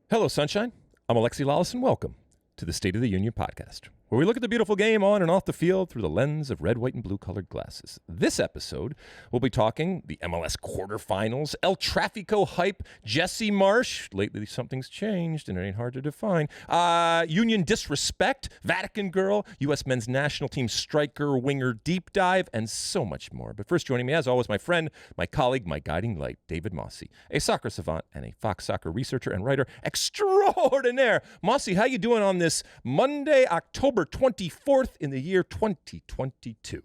Hello, Sunshine. I'm Alexi Lalas, and welcome to the State of the Union podcast, where we look at the beautiful game on and off the field through the lens of red, white, and blue-colored glasses. This episode, we'll be talking the MLS quarterfinals, El Trafico hype, Jesse Marsch. Lately, something's changed, and it ain't hard to define. Union disrespect, Vatican girl, U.S. men's national team striker, winger deep dive, and so much more. But first, joining me, as always, my friend, my colleague, my guiding light, David Mosse, a soccer savant and a Fox soccer researcher and writer extraordinaire. Mosse, how you doing on this Monday, October 24th in the year 2022?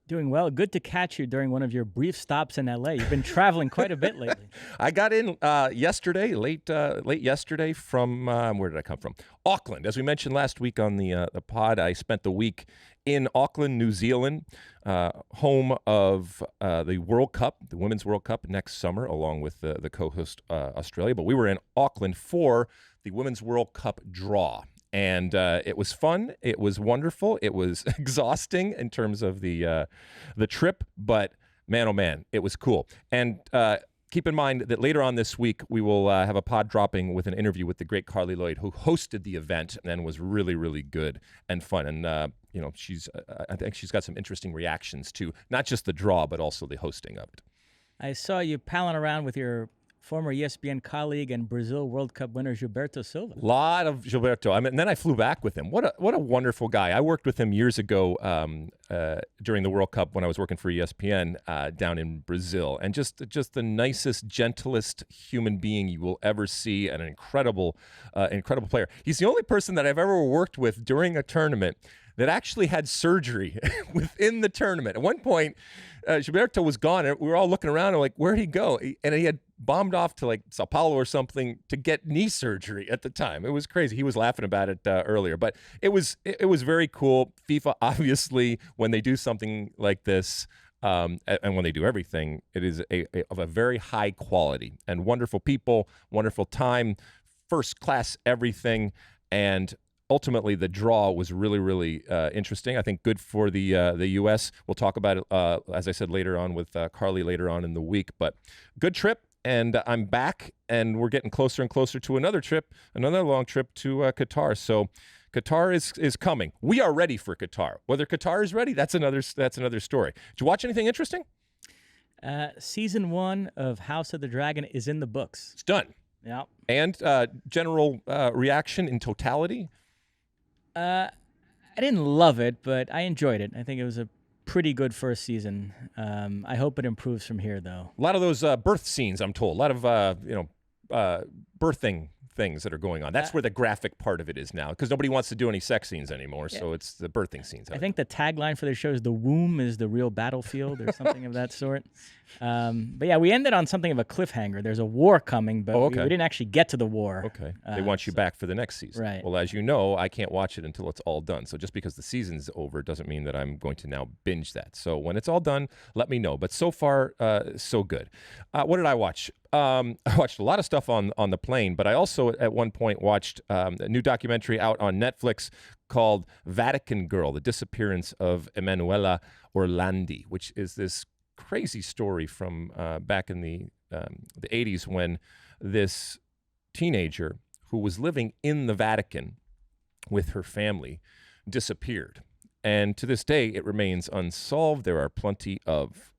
Doing well. Good to catch you during one of your brief stops in LA. You've been traveling quite a bit lately. I got in yesterday, late yesterday from, where did I come from? Auckland. As we mentioned last week on the pod, I spent the week in Auckland, New Zealand, home of the World Cup, the Women's World Cup next summer, along with the co-host Australia. But we were in Auckland for the Women's World Cup draw. And it was fun. It was wonderful. It was exhausting in terms of the trip, but man, oh man, it was cool. And keep in mind that later on this week, we will have a pod dropping with an interview with the great Carly Lloyd, who hosted the event and was really, really good and fun. And I think she's got some interesting reactions to not just the draw, but also the hosting of it. I saw you palling around with your former ESPN colleague and Brazil World Cup winner Gilberto Silva. A lot of Gilberto. And then I flew back with him. What a wonderful guy. I worked with him years ago during the World Cup when I was working for ESPN down in Brazil. And just the nicest, gentlest human being you will ever see, and an incredible player. He's the only person that I've ever worked with during a tournament that actually had surgery within the tournament. At one point, Gilberto was gone, and we were all looking around and like, where'd he go? And he had bombed off to like Sao Paulo or something to get knee surgery at the time. It was crazy. He was laughing about it earlier, but it was very cool. FIFA, obviously, when they do something like this, and when they do everything, it is of a very high quality and wonderful people, wonderful time, first class everything, and ultimately, the draw was really, really interesting. I think good for the U.S. We'll talk about it, as I said, later on with Carly later on in the week. But good trip, and I'm back, and we're getting closer and closer to another long trip to Qatar. So Qatar is coming. We are ready for Qatar. Whether Qatar is ready, that's another story. Did you watch anything interesting? Season 1 of House of the Dragon is in the books. It's done. Yeah. And general reaction in totality? I didn't love it, but I enjoyed it. I think it was a pretty good first season. I hope it improves from here, though. A lot of those birth scenes, I'm told. A lot of birthing things that are going on. That's where the graphic part of it is now, because nobody wants to do any sex scenes anymore, so it's the birthing scenes. I think the tagline for the show is "The womb is the real battlefield" or something of that sort. But yeah, we ended on something of a cliffhanger. There's a war coming, but we didn't actually get to the war. Okay. They want you back for the next season. Right. Well, as you know, I can't watch it until it's all done. So just because the season's over doesn't mean that I'm going to now binge that. So when it's all done, let me know. But so far, so good. What did I watch? I watched a lot of stuff on the plane, but I also at one point watched a new documentary out on Netflix called Vatican Girl, The Disappearance of Emanuela Orlandi, which is this crazy story from back in the 80s when this teenager who was living in the Vatican with her family disappeared. And to this day, it remains unsolved. There are plenty of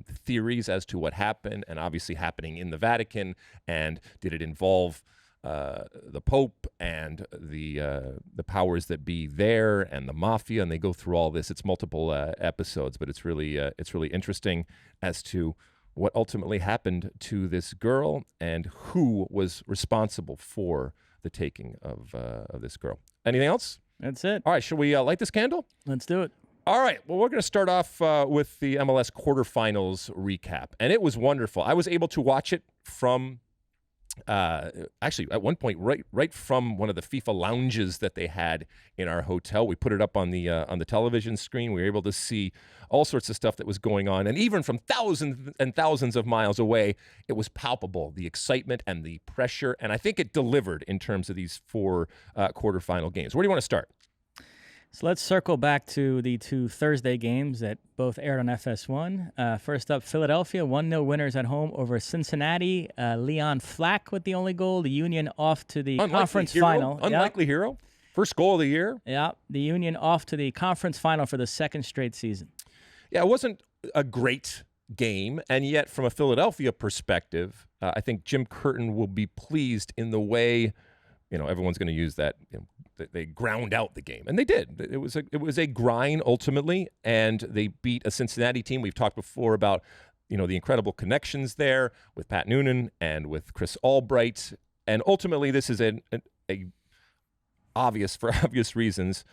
theories as to what happened, and obviously happening in the Vatican. And did it involve the Pope and the powers that be there and the mafia? And they go through all this. It's multiple episodes, but it's really interesting as to what ultimately happened to this girl and who was responsible for the taking of this girl. Anything else? That's it. All right, should we light this candle? Let's do it. All right, well, we're going to start off with the MLS quarterfinals recap, and it was wonderful. I was able to watch it from, actually, at one point, right from one of the FIFA lounges that they had in our hotel. We put it up on the television screen. We were able to see all sorts of stuff that was going on, and even from thousands and thousands of miles away, it was palpable, the excitement and the pressure, and I think it delivered in terms of these four quarterfinal games. Where do you want to start? So let's circle back to the 2 Thursday games that both aired on FS1. First up, Philadelphia 1-0 winners at home over Cincinnati. Leon Flack with the only goal. The Union off to the conference final. Unlikely hero. First goal of the year. Yeah, the Union off to the conference final for the second straight season. Yeah, it wasn't a great game, and yet from a Philadelphia perspective, I think Jim Curtin will be pleased in the way, everyone's going to use that, they ground out the game, and they did. It was a grind ultimately, and they beat a Cincinnati team. We've talked before about the incredible connections there with Pat Noonan and with Chris Albright, and ultimately this is for obvious reasons,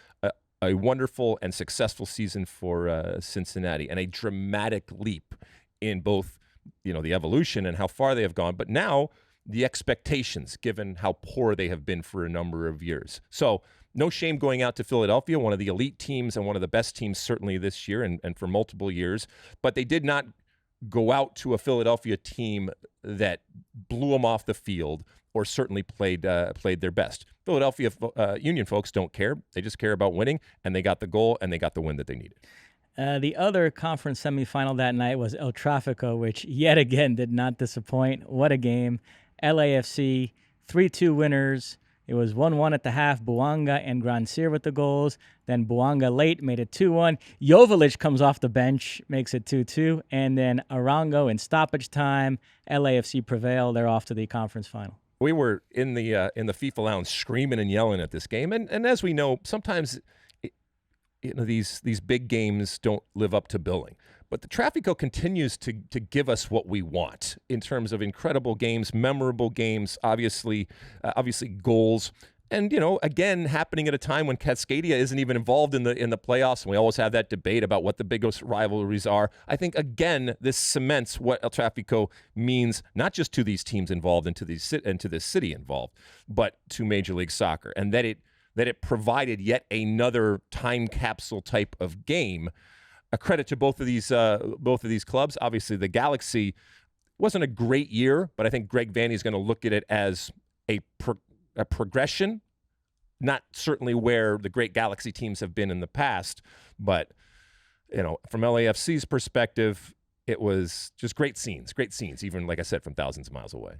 a wonderful and successful season for Cincinnati, and a dramatic leap in both the evolution and how far they have gone, but now the expectations, given how poor they have been for a number of years. So no shame going out to Philadelphia, one of the elite teams and one of the best teams certainly this year and for multiple years. But they did not go out to a Philadelphia team that blew them off the field or certainly played their best. Philadelphia Union folks don't care. They just care about winning, and they got the goal and they got the win that they needed. The other conference semifinal that night was El Tráfico, which yet again did not disappoint. What a game. LAFC, 3-2 winners. It was 1-1 at the half. Buanga and Grandsir with the goals. Then Buanga late made it 2-1. Joveljic comes off the bench, makes it 2-2. And then Arango in stoppage time. LAFC prevail. They're off to the conference final. We were in the FIFA lounge screaming and yelling at this game. And as we know, sometimes these big games don't live up to billing. But the Tráfico continues to give us what we want in terms of incredible games, memorable games, obviously goals. And, again, happening at a time when Cascadia isn't even involved in the playoffs, and we always have that debate about what the biggest rivalries are. I think, again, this cements what El Tráfico means, not just to these teams involved and to this city involved, but to Major League Soccer, and that it provided yet another time capsule type of game. A credit to both of these clubs. Obviously, the Galaxy wasn't a great year, but I think Gregg Vanny is going to look at it as a progression, not certainly where the great Galaxy teams have been in the past, but from LAFC's perspective, it was just great scenes, even like I said, from thousands of miles away.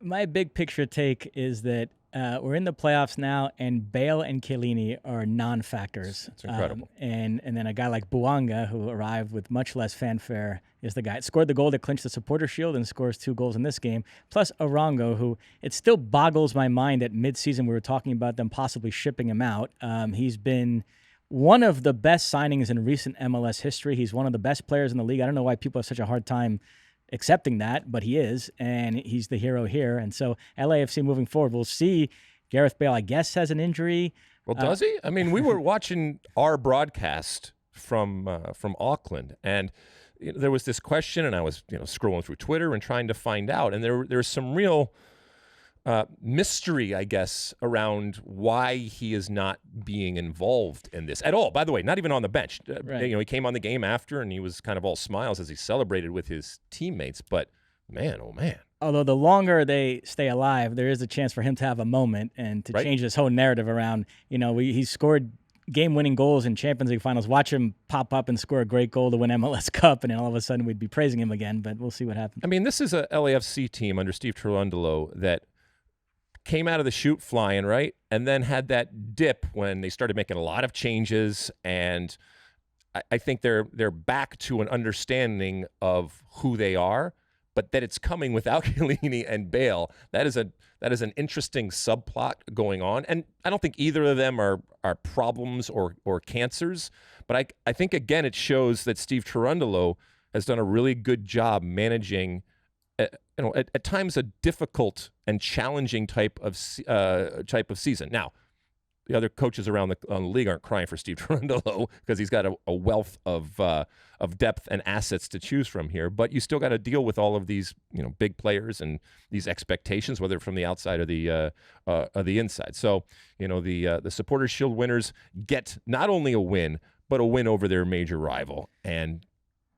My big picture take is that we're in the playoffs now, and Bale and Chiellini are non-factors. It's incredible. And then a guy like Buanga, who arrived with much less fanfare, is the guy that scored the goal that clinched the Supporter Shield and scores 2 goals in this game. Plus Arango, who it still boggles my mind that mid-season we were talking about them possibly shipping him out. He's been one of the best signings in recent MLS history. He's one of the best players in the league. I don't know why people have such a hard time accepting that, but he is, and he's the hero here. And so LAFC moving forward, we'll see. Gareth Bale, I guess, has an injury. Well, does he? I mean, we were watching our broadcast from Auckland, and there was this question, and I was scrolling through Twitter and trying to find out, and there's some real mystery, I guess, around why he is not being involved in this at all. By the way, not even on the bench. Right. He came on the game after, and he was kind of all smiles as he celebrated with his teammates. But man, oh man. Although the longer they stay alive, there is a chance for him to have a moment and to change this whole narrative around. He scored game-winning goals in Champions League finals. Watch him pop up and score a great goal to win MLS Cup, and then all of a sudden we'd be praising him again. But we'll see what happens. I mean, this is a LAFC team under Steve Cherundolo that came out of the chute flying, right? And then had that dip when they started making a lot of changes. And I think they're back to an understanding of who they are, but that it's coming without Chiellini and Bale. That is an interesting subplot going on. And I don't think either of them are problems or cancers. But I think, again, it shows that Steve Cherundolo has done a really good job managing at times a difficult and challenging type of season. Now, the other coaches around the league aren't crying for Steve Cherundolo because he's got a wealth of depth and assets to choose from here. But you still got to deal with all of these big players and these expectations, whether from the outside or the inside. So the Supporters Shield winners get not only a win, but a win over their major rival and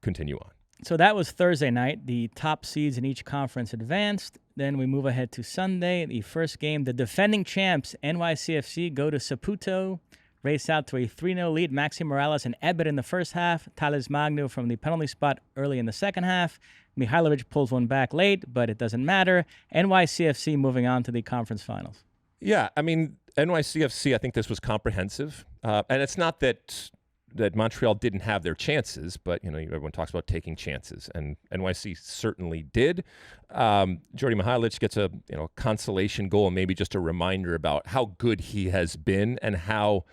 continue on. So that was Thursday night. The top seeds in each conference advanced. Then we move ahead to Sunday. The first game, the defending champs, NYCFC, go to Saputo race out to a 3-0 lead. Maxi Morales and Ebert in the first half. Thales Magno from the penalty spot early in the second half. Mihailovic pulls one back late, but it doesn't matter. NYCFC moving on to the conference finals. Yeah, I mean, NYCFC, I think this was comprehensive. And it's not that Montreal didn't have their chances, but, everyone talks about taking chances, and NYC certainly did. Jordi Mihailovic gets a consolation goal, and maybe just a reminder about how good he has been, and how,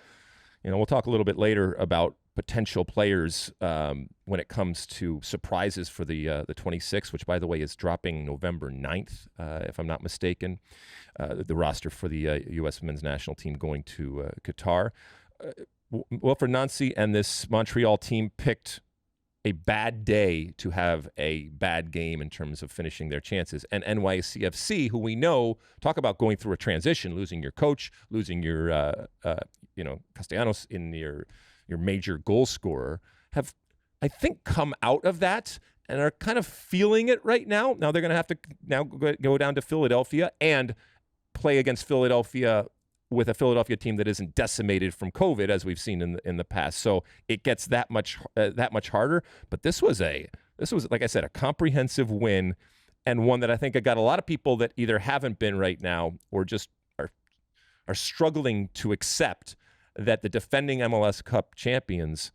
we'll talk a little bit later about potential players when it comes to surprises for the 26th, which, by the way, is dropping November 9th, if I'm not mistaken, the roster for the U.S. men's national team going to Qatar. Wilfried Nancy and this Montreal team picked a bad day to have a bad game in terms of finishing their chances. And NYCFC, who we know, talk about going through a transition, losing your coach, losing your, Castellanos in your major goal scorer, have, I think, come out of that and are kind of feeling it right now. Now they're going to have to go down to Philadelphia and play against Philadelphia with a Philadelphia team that isn't decimated from COVID, as we've seen in the past. So it gets that much harder. But this was, like I said, a comprehensive win, and one that I think got a lot of people that either haven't been right now or just are struggling to accept that the defending MLS Cup champions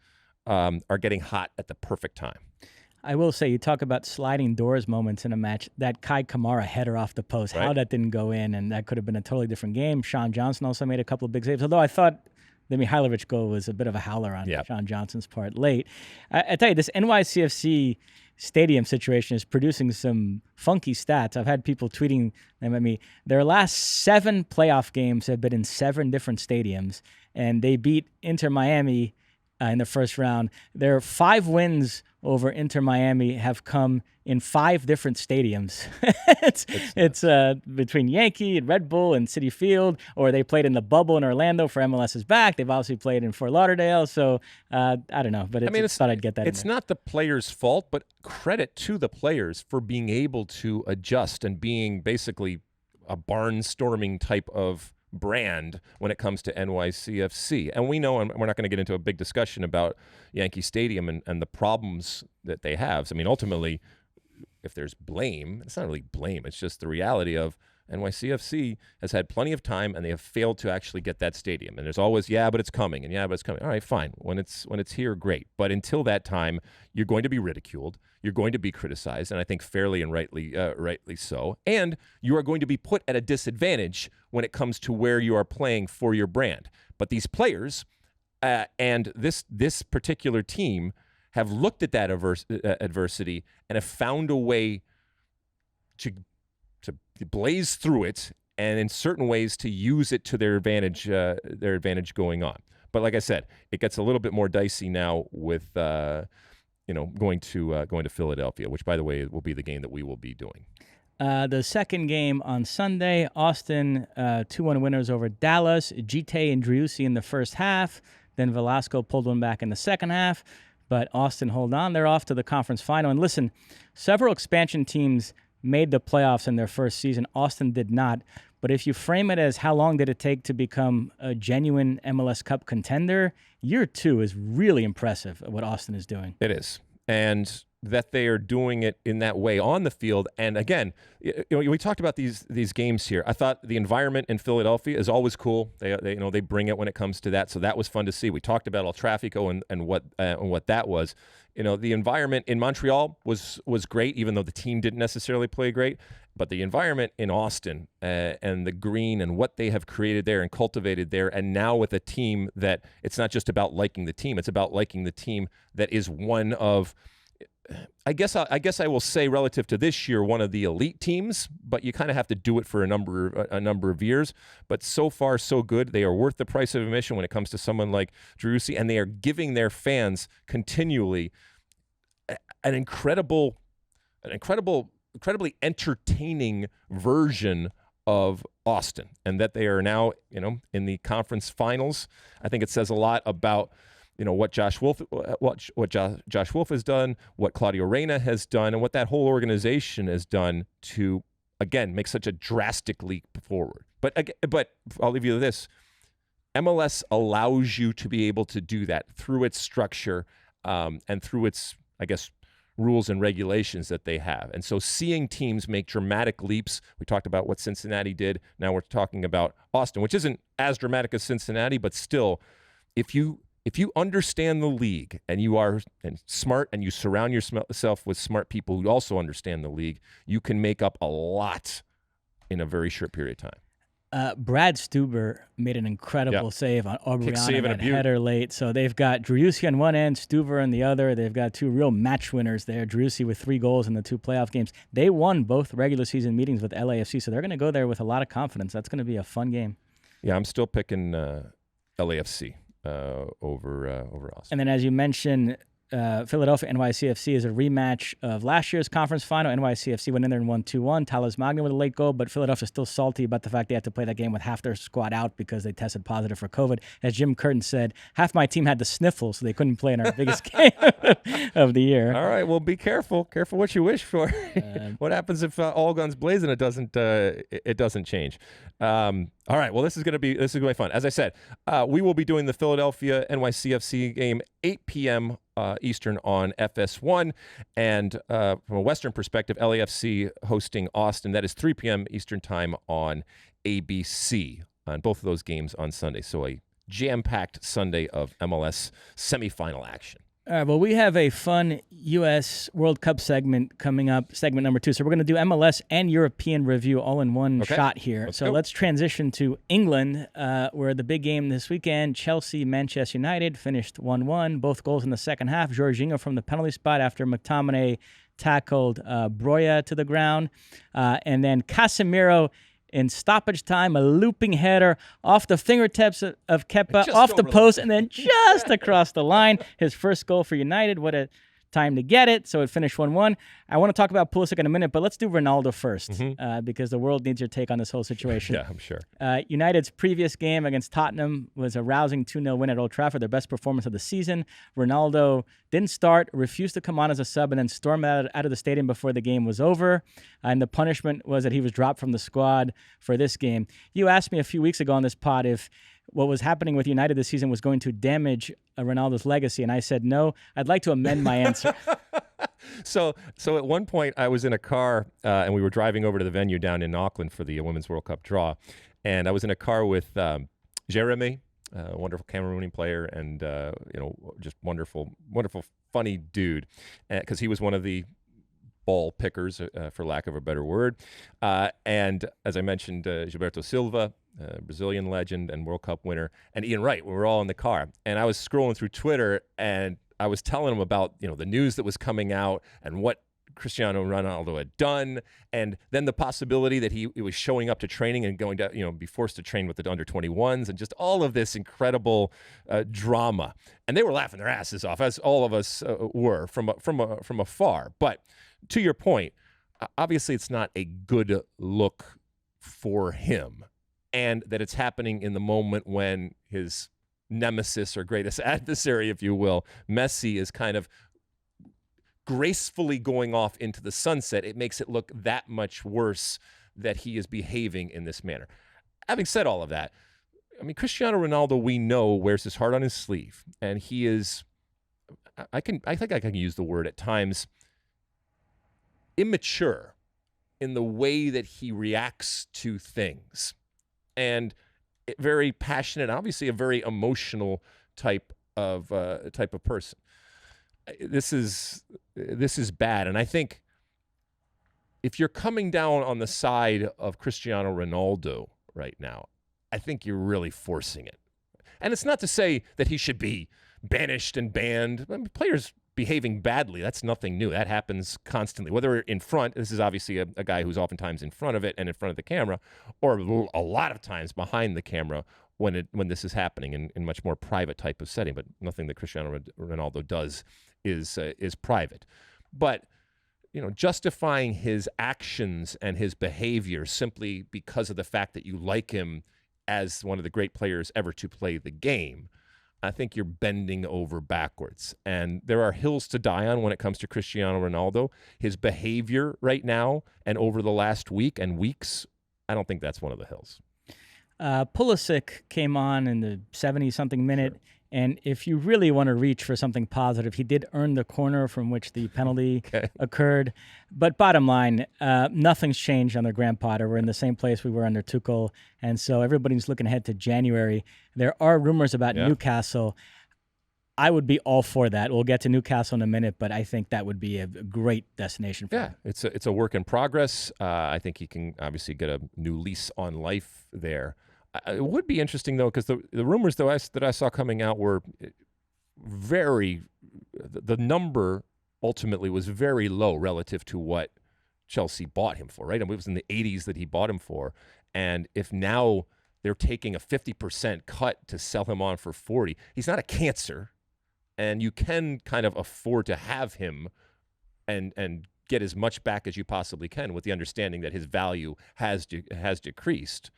are getting hot at the perfect time. I will say, you talk about sliding doors moments in a match. That Kai Kamara header off the post, right? How that didn't go in, and that could have been a totally different game. Sean Johnson also made a couple of big saves, although I thought the Mihailovic goal was a bit of a howler on Sean Johnson's part late. I tell you, this NYCFC stadium situation is producing some funky stats. I've had people tweeting them at me. Their last 7 playoff games have been in 7 different stadiums, and they beat Inter Miami in the first round. Their 5 wins over Inter Miami have come in 5 different stadiums. it's between Yankee and Red Bull and Citi Field, or they played in the bubble in Orlando for MLS's back. They've obviously played in Fort Lauderdale. So I don't know, but I thought I'd get that. It's not the players' fault, but credit to the players for being able to adjust and being basically a barnstorming type of brand when it comes to NYCFC. And we know, and we're not going to get into a big discussion about Yankee Stadium and the problems that they have. So, I mean, ultimately, if there's blame, it's not really blame. It's just the reality of NYCFC has had plenty of time, and they have failed to actually get that stadium. And there's always, but it's coming, and but it's coming. All right, fine. When it's here, great. But until that time, you're going to be ridiculed. You're going to be criticized, and I think fairly and rightly so. And you are going to be put at a disadvantage when it comes to where you are playing for your brand. But these players and this particular team have looked at that adversity and have found a way to blaze through it, and in certain ways to use it to their advantage going on. But like I said, it gets a little bit more dicey now with going to Philadelphia, which, by the way, will be the game that we will be doing. The second game on Sunday, Austin 2-1 winners over Dallas. Gite and Driussi in the first half. Then Velasco pulled one back in the second half. But Austin hold on. They're off to the conference final. And listen, several expansion teams made the playoffs in their first season. Austin did not. But if you frame it as how long did it take to become a genuine MLS Cup contender, year 2 is really impressive what Austin is doing. It is. And that they are doing it in that way on the field. And again, we talked about these games here. I thought the environment in Philadelphia is always cool. They bring it when it comes to that. So that was fun to see. We talked about El Tráfico and what that was. The environment in Montreal was great, even though the team didn't necessarily play great. But the environment in Austin and the green and what they have created there and cultivated there, and now with a team that it's not just about liking the team, it's about liking the team that is one of, I guess I will say, relative to this year, one of the elite teams, but you kind of have to do it for a number of years. But so far, so good. They are worth the price of admission when it comes to someone like Driussi, and they are giving their fans continually an incredibly entertaining version of Austin, and that they are now, in the conference finals. I think it says a lot about what Josh Wolf has done, what Claudio Reyna has done, and what that whole organization has done to, again, make such a drastic leap forward. But I'll leave you with this. MLS allows you to be able to do that through its structure and through its, I guess, rules and regulations that they have. And so seeing teams make dramatic leaps, we talked about what Cincinnati did. Now we're talking about Austin, which isn't as dramatic as Cincinnati, but still, if you understand the league and you are smart and you surround yourself with smart people who also understand the league, you can make up a lot in a very short period of time. Brad Stuber made an incredible save on Aubriana, that header late. So they've got Driussi on one end, Stuber on the other. They've got two real match winners there. Driussi with 3 goals in the 2 playoff games. They won both regular season meetings with LAFC, so they're going to go there with a lot of confidence. That's going to be a fun game. Yeah, I'm still picking LAFC over Austin. And then, as you mentioned, Philadelphia NYCFC is a rematch of last year's conference final. NYCFC went in there and won 2-1. Talas Magna with a late goal, but Philadelphia's still salty about the fact they had to play that game with half their squad out because they tested positive for COVID. As Jim Curtin said, half my team had the sniffles, so they couldn't play in our biggest game of the year. All right, well, be careful. Careful what you wish for. What happens if all guns blazing? It doesn't change. All right, well, this is going to be fun. As I said, we will be doing the Philadelphia NYCFC game 8 p.m. Eastern on FS1, and from a Western perspective, LAFC hosting Austin. That is 3 p.m. Eastern time on ABC. On both of those games on Sunday, so a jam-packed Sunday of MLS semifinal action. All right, well, we have a fun U.S. World Cup segment coming up, segment number 2. So we're going to do MLS and European review all in one shot here. Let's transition to England, where the big game this weekend, Chelsea-Manchester United, finished 1-1. Both goals in the second half. Jorginho from the penalty spot after McTominay tackled Broja to the ground. And then Casemiro in stoppage time, a looping header off the fingertips of Kepa, off the post, and then just across the line. His first goal for United. What a time to get it. So it finished 1-1. I want to talk about Pulisic in a minute, but let's do Ronaldo first because the world needs your take on this whole situation. Yeah, I'm sure. United's previous game against Tottenham was a rousing 2-0 win at Old Trafford, their best performance of the season. Ronaldo didn't start, refused to come on as a sub, and then stormed out of the stadium before the game was over. And the punishment was that he was dropped from the squad for this game. You asked me a few weeks ago on this pod if what was happening with United this season was going to damage Ronaldo's legacy, and I said no. I'd like to amend my answer. So at one point, I was in a car, and we were driving over to the venue down in Auckland for the Women's World Cup draw, and I was in a car with Jeremy, a wonderful Cameroonian player, and just wonderful, funny dude, because he was one of the ball pickers, for lack of a better word, and as I mentioned, Gilberto Silva, Brazilian legend and World Cup winner, and Ian Wright. We were all in the car, and I was scrolling through Twitter, and I was telling him about the news that was coming out and what Cristiano Ronaldo had done, and then the possibility that he was showing up to training and going to be forced to train with the under-21s, and just all of this incredible drama. And they were laughing their asses off, as all of us were from afar. But to your point, obviously it's not a good look for him. And that it's happening in the moment when his nemesis or greatest adversary, if you will, Messi, is kind of gracefully going off into the sunset. It makes it look that much worse that he is behaving in this manner. Having said all of that, I mean, Cristiano Ronaldo, we know, wears his heart on his sleeve. And he is, I think I can use the word at times, immature in the way that he reacts to things. And very passionate, obviously a very emotional type of person. This is bad, and I think if you're coming down on the side of Cristiano Ronaldo right now, I think you're really forcing it. And it's not to say that he should be banished and banned. I mean, players behaving badly, that's nothing new. That happens constantly. Whether in front, this is obviously a guy who's oftentimes in front of it and in front of the camera, or a lot of times behind the camera when this is happening in much more private type of setting. But nothing that Cristiano Ronaldo does is private. But justifying his actions and his behavior simply because of the fact that you like him as one of the great players ever to play the game, I think you're bending over backwards. And there are hills to die on when it comes to Cristiano Ronaldo. His behavior right now and over the last week and weeks, I don't think that's one of the hills. Pulisic came on in the 70-something minute, Sure. and if you really want to reach for something positive, he did earn the corner from which the penalty Okay. occurred. But bottom line, nothing's changed under Graham Potter. We're in the same place we were under Tuchel, and so everybody's looking ahead to January. There are rumors about Newcastle. I would be all for that. We'll get to Newcastle in a minute, but I think that would be a great destination for him. It's a work in progress. I think he can obviously get a new lease on life there. It would be interesting, though, because the rumors that I saw coming out were the number ultimately was very low relative to what Chelsea bought him for, right? I mean, it was in the 80s that he bought him for. And if now they're taking a 50% cut to sell him on for 40, he's not a cancer. And you can kind of afford to have him and get as much back as you possibly can with the understanding that his value has decreased.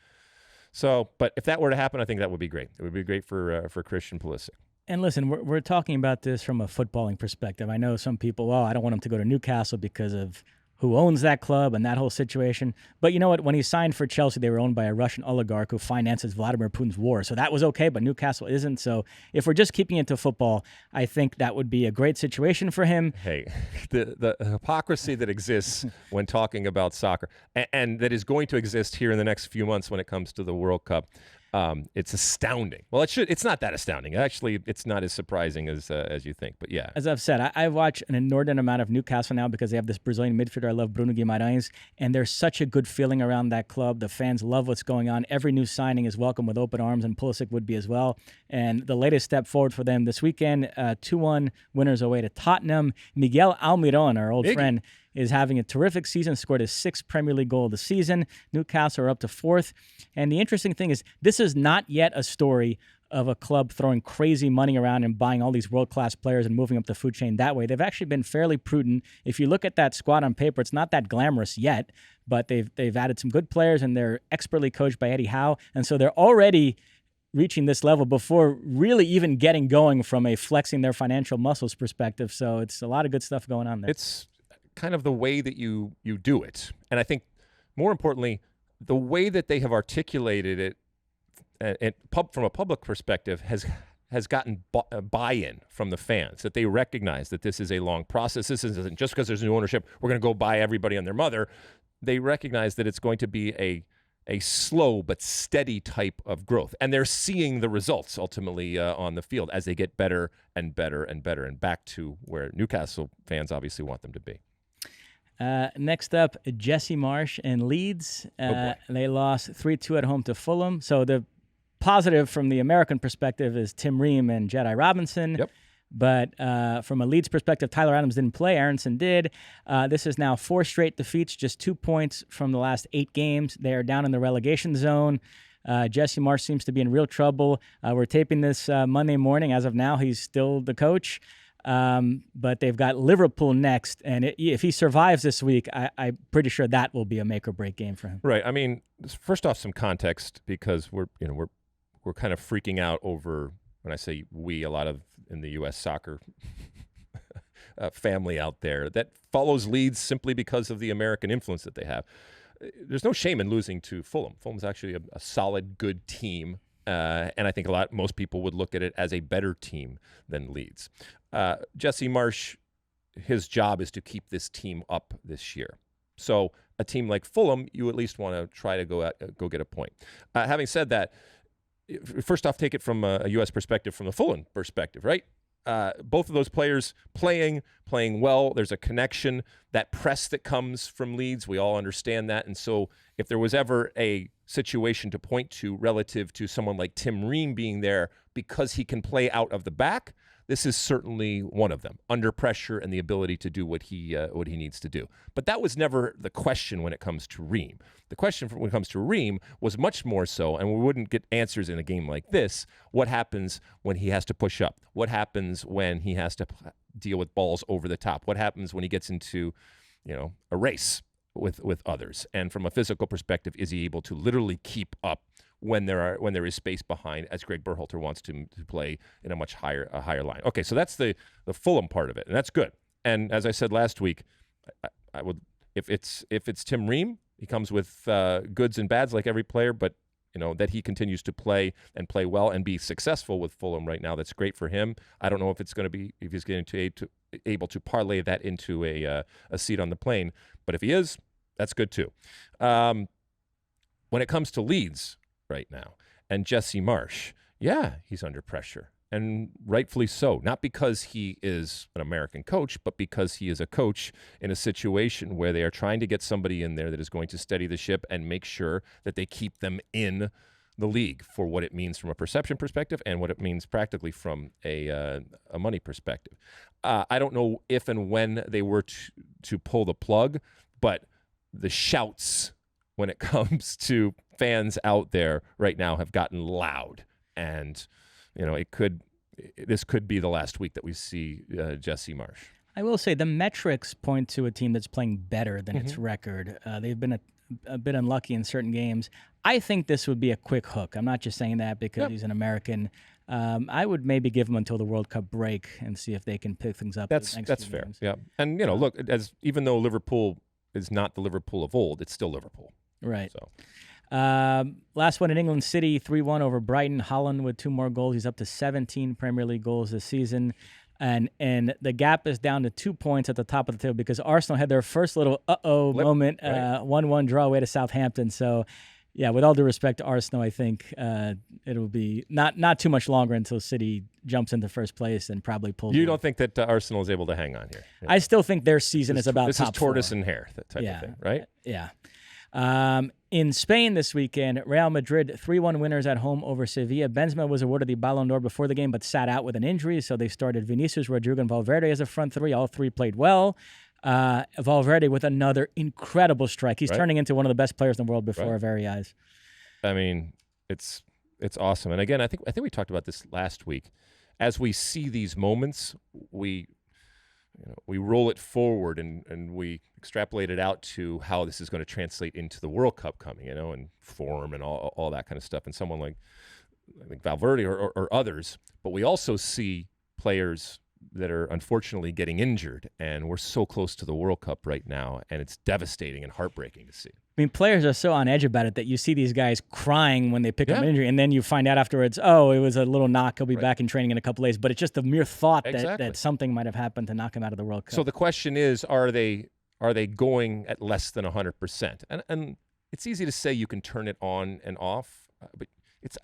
So, but if that were to happen, I think that would be great. It would be great for Christian Pulisic. And listen, we're talking about this from a footballing perspective. I know some people, I don't want him to go to Newcastle because of who owns that club and that whole situation. But you know what? When he signed for Chelsea, they were owned by a Russian oligarch who finances Vladimir Putin's war. So that was okay, but Newcastle isn't. So if we're just keeping it to football, I think that would be a great situation for him. Hey, the hypocrisy that exists when talking about soccer and that is going to exist here in the next few months when it comes to the World Cup. It's astounding. Well, it's not that astounding. Actually, it's not as surprising as you think. But yeah, as I've said, I watch an inordinate amount of Newcastle now because they have this Brazilian midfielder I love, Bruno Guimarães, and there's such a good feeling around that club. The fans love what's going on. Every new signing is welcome with open arms, and Pulisic would be as well. And the latest step forward for them this weekend, 2-1 winners away to Tottenham. Miguel Almiron, our old friend, is having a terrific season, scored his 6th Premier League goal of the season. Newcastle are up to 4th. And the interesting thing is, this is not yet a story of a club throwing crazy money around and buying all these world-class players and moving up the food chain that way. They've actually been fairly prudent. If you look at that squad on paper, it's not that glamorous yet, but they've added some good players, and they're expertly coached by Eddie Howe. And so they're already reaching this level before really even getting going from a flexing their financial muscles perspective. So it's a lot of good stuff going on there. It's kind of the way that you do it. And I think more importantly, the way that they have articulated it and from a public perspective has gotten buy-in from the fans, that they recognize that this is a long process. This isn't just because there's new ownership, we're going to go buy everybody and their mother. They recognize that it's going to be a slow but steady type of growth. And they're seeing the results ultimately on the field as they get better and better and better and back to where Newcastle fans obviously want them to be. Next up, Jesse Marsch and Leeds. They lost 3-2 at home to Fulham. So the positive from the American perspective is Tim Ream and Jedi Robinson. Yep. But from a Leeds perspective, Tyler Adams didn't play. Aronson did. This is now 4 straight defeats, just 2 points from the last 8 games. They are down in the relegation zone. Jesse Marsch seems to be in real trouble. We're taping this Monday morning. As of now, he's still the coach. But they've got Liverpool next, and if he survives this week, I'm pretty sure that will be a make or break game for him. Right. I mean, first off, some context, because we're kind of freaking out over, when I say we, a lot of in the U.S. soccer family out there that follows Leeds simply because of the American influence that they have. There's no shame in losing to Fulham. Fulham's actually a solid, good team. And I think most people would look at it as a better team than Leeds. Jesse Marsch, his job is to keep this team up this year. So a team like Fulham, you at least want to try to go get a point. Having said that, first off, take it from a U.S. perspective, from the Fulham perspective, right? Both of those players playing well. There's a connection. That press that comes from Leeds, we all understand that. And so if there was ever a situation to point to relative to someone like Tim Ream being there because he can play out of the back, this is certainly one of them, under pressure and the ability to do what he needs to do. But that was never the question when it comes to Ream. The question when it comes to Ream was much more so, and we wouldn't get answers in a game like this, what happens when he has to push up? What happens when he has to deal with balls over the top? What happens when he gets into, a race with others? And from a physical perspective, is he able to literally keep up when there is space behind, as Gregg Berhalter wants to play in a much higher line? Okay, so that's the Fulham part of it, and that's good. And as I said last week, I would, if it's Tim Ream, he comes with goods and bads like every player, but that he continues to play and play well and be successful with Fulham right now. That's great for him. I don't know if he's going to able to parlay that into a seat on the plane, but if he is, that's good too. When it comes to Leeds right now and Jesse Marsch, yeah, he's under pressure. And rightfully so, not because he is an American coach, but because he is a coach in a situation where they are trying to get somebody in there that is going to steady the ship and make sure that they keep them in the league for what it means from a perception perspective and what it means practically from a money perspective. I don't know if and when they were to pull the plug, but the shouts when it comes to fans out there right now have gotten loud. And this could be the last week that we see Jesse Marsch. I will say the metrics point to a team that's playing better than its record. They've been a bit unlucky in certain games. I think this would be a quick hook. I'm not just saying that because he's an American. I would maybe give him until the World Cup break and see if they can pick things up. That's fair. Games. Yeah, and look, even though Liverpool is not the Liverpool of old, it's still Liverpool. Right. So. Last one in England, City 3-1 over Brighton. Holland with 2 more goals. He's up to 17 Premier League goals this season. And the gap is down to 2 points at the top of the table because Arsenal had their first little moment, 1-1 draw away to Southampton. So, yeah, with all due respect to Arsenal, I think it'll be not too much longer until City jumps into first place and probably pulls. You don't think that Arsenal is able to hang on here? Yeah. I still think their season is about this top is tortoise 4. and hare, that type of thing, right? Yeah. In Spain this weekend, Real Madrid 3-1 winners at home over Sevilla. Benzema was awarded the Ballon d'Or before the game, but sat out with an injury, so they started Vinicius, Rodrigo, and Valverde as a front three. All three played well. Valverde with another incredible strike. He's turning into one of the best players in the world before our very eyes. I mean, it's awesome. And again, I think we talked about this last week. As we see these moments, we roll it forward and we extrapolate it out to how this is going to translate into the World Cup coming, and form and all that kind of stuff. And someone like I think Valverde or others, but we also see players that are unfortunately getting injured, and we're so close to the World Cup right now, and it's devastating and heartbreaking to see. I mean, players are so on edge about it that you see these guys crying when they pick up an injury, and then you find out afterwards, oh, it was a little knock. He'll be back in training in a couple days. But it's just the mere thought that something might have happened to knock him out of the World Cup. So the question is, are they going at less than 100%? And it's easy to say you can turn it on and off, but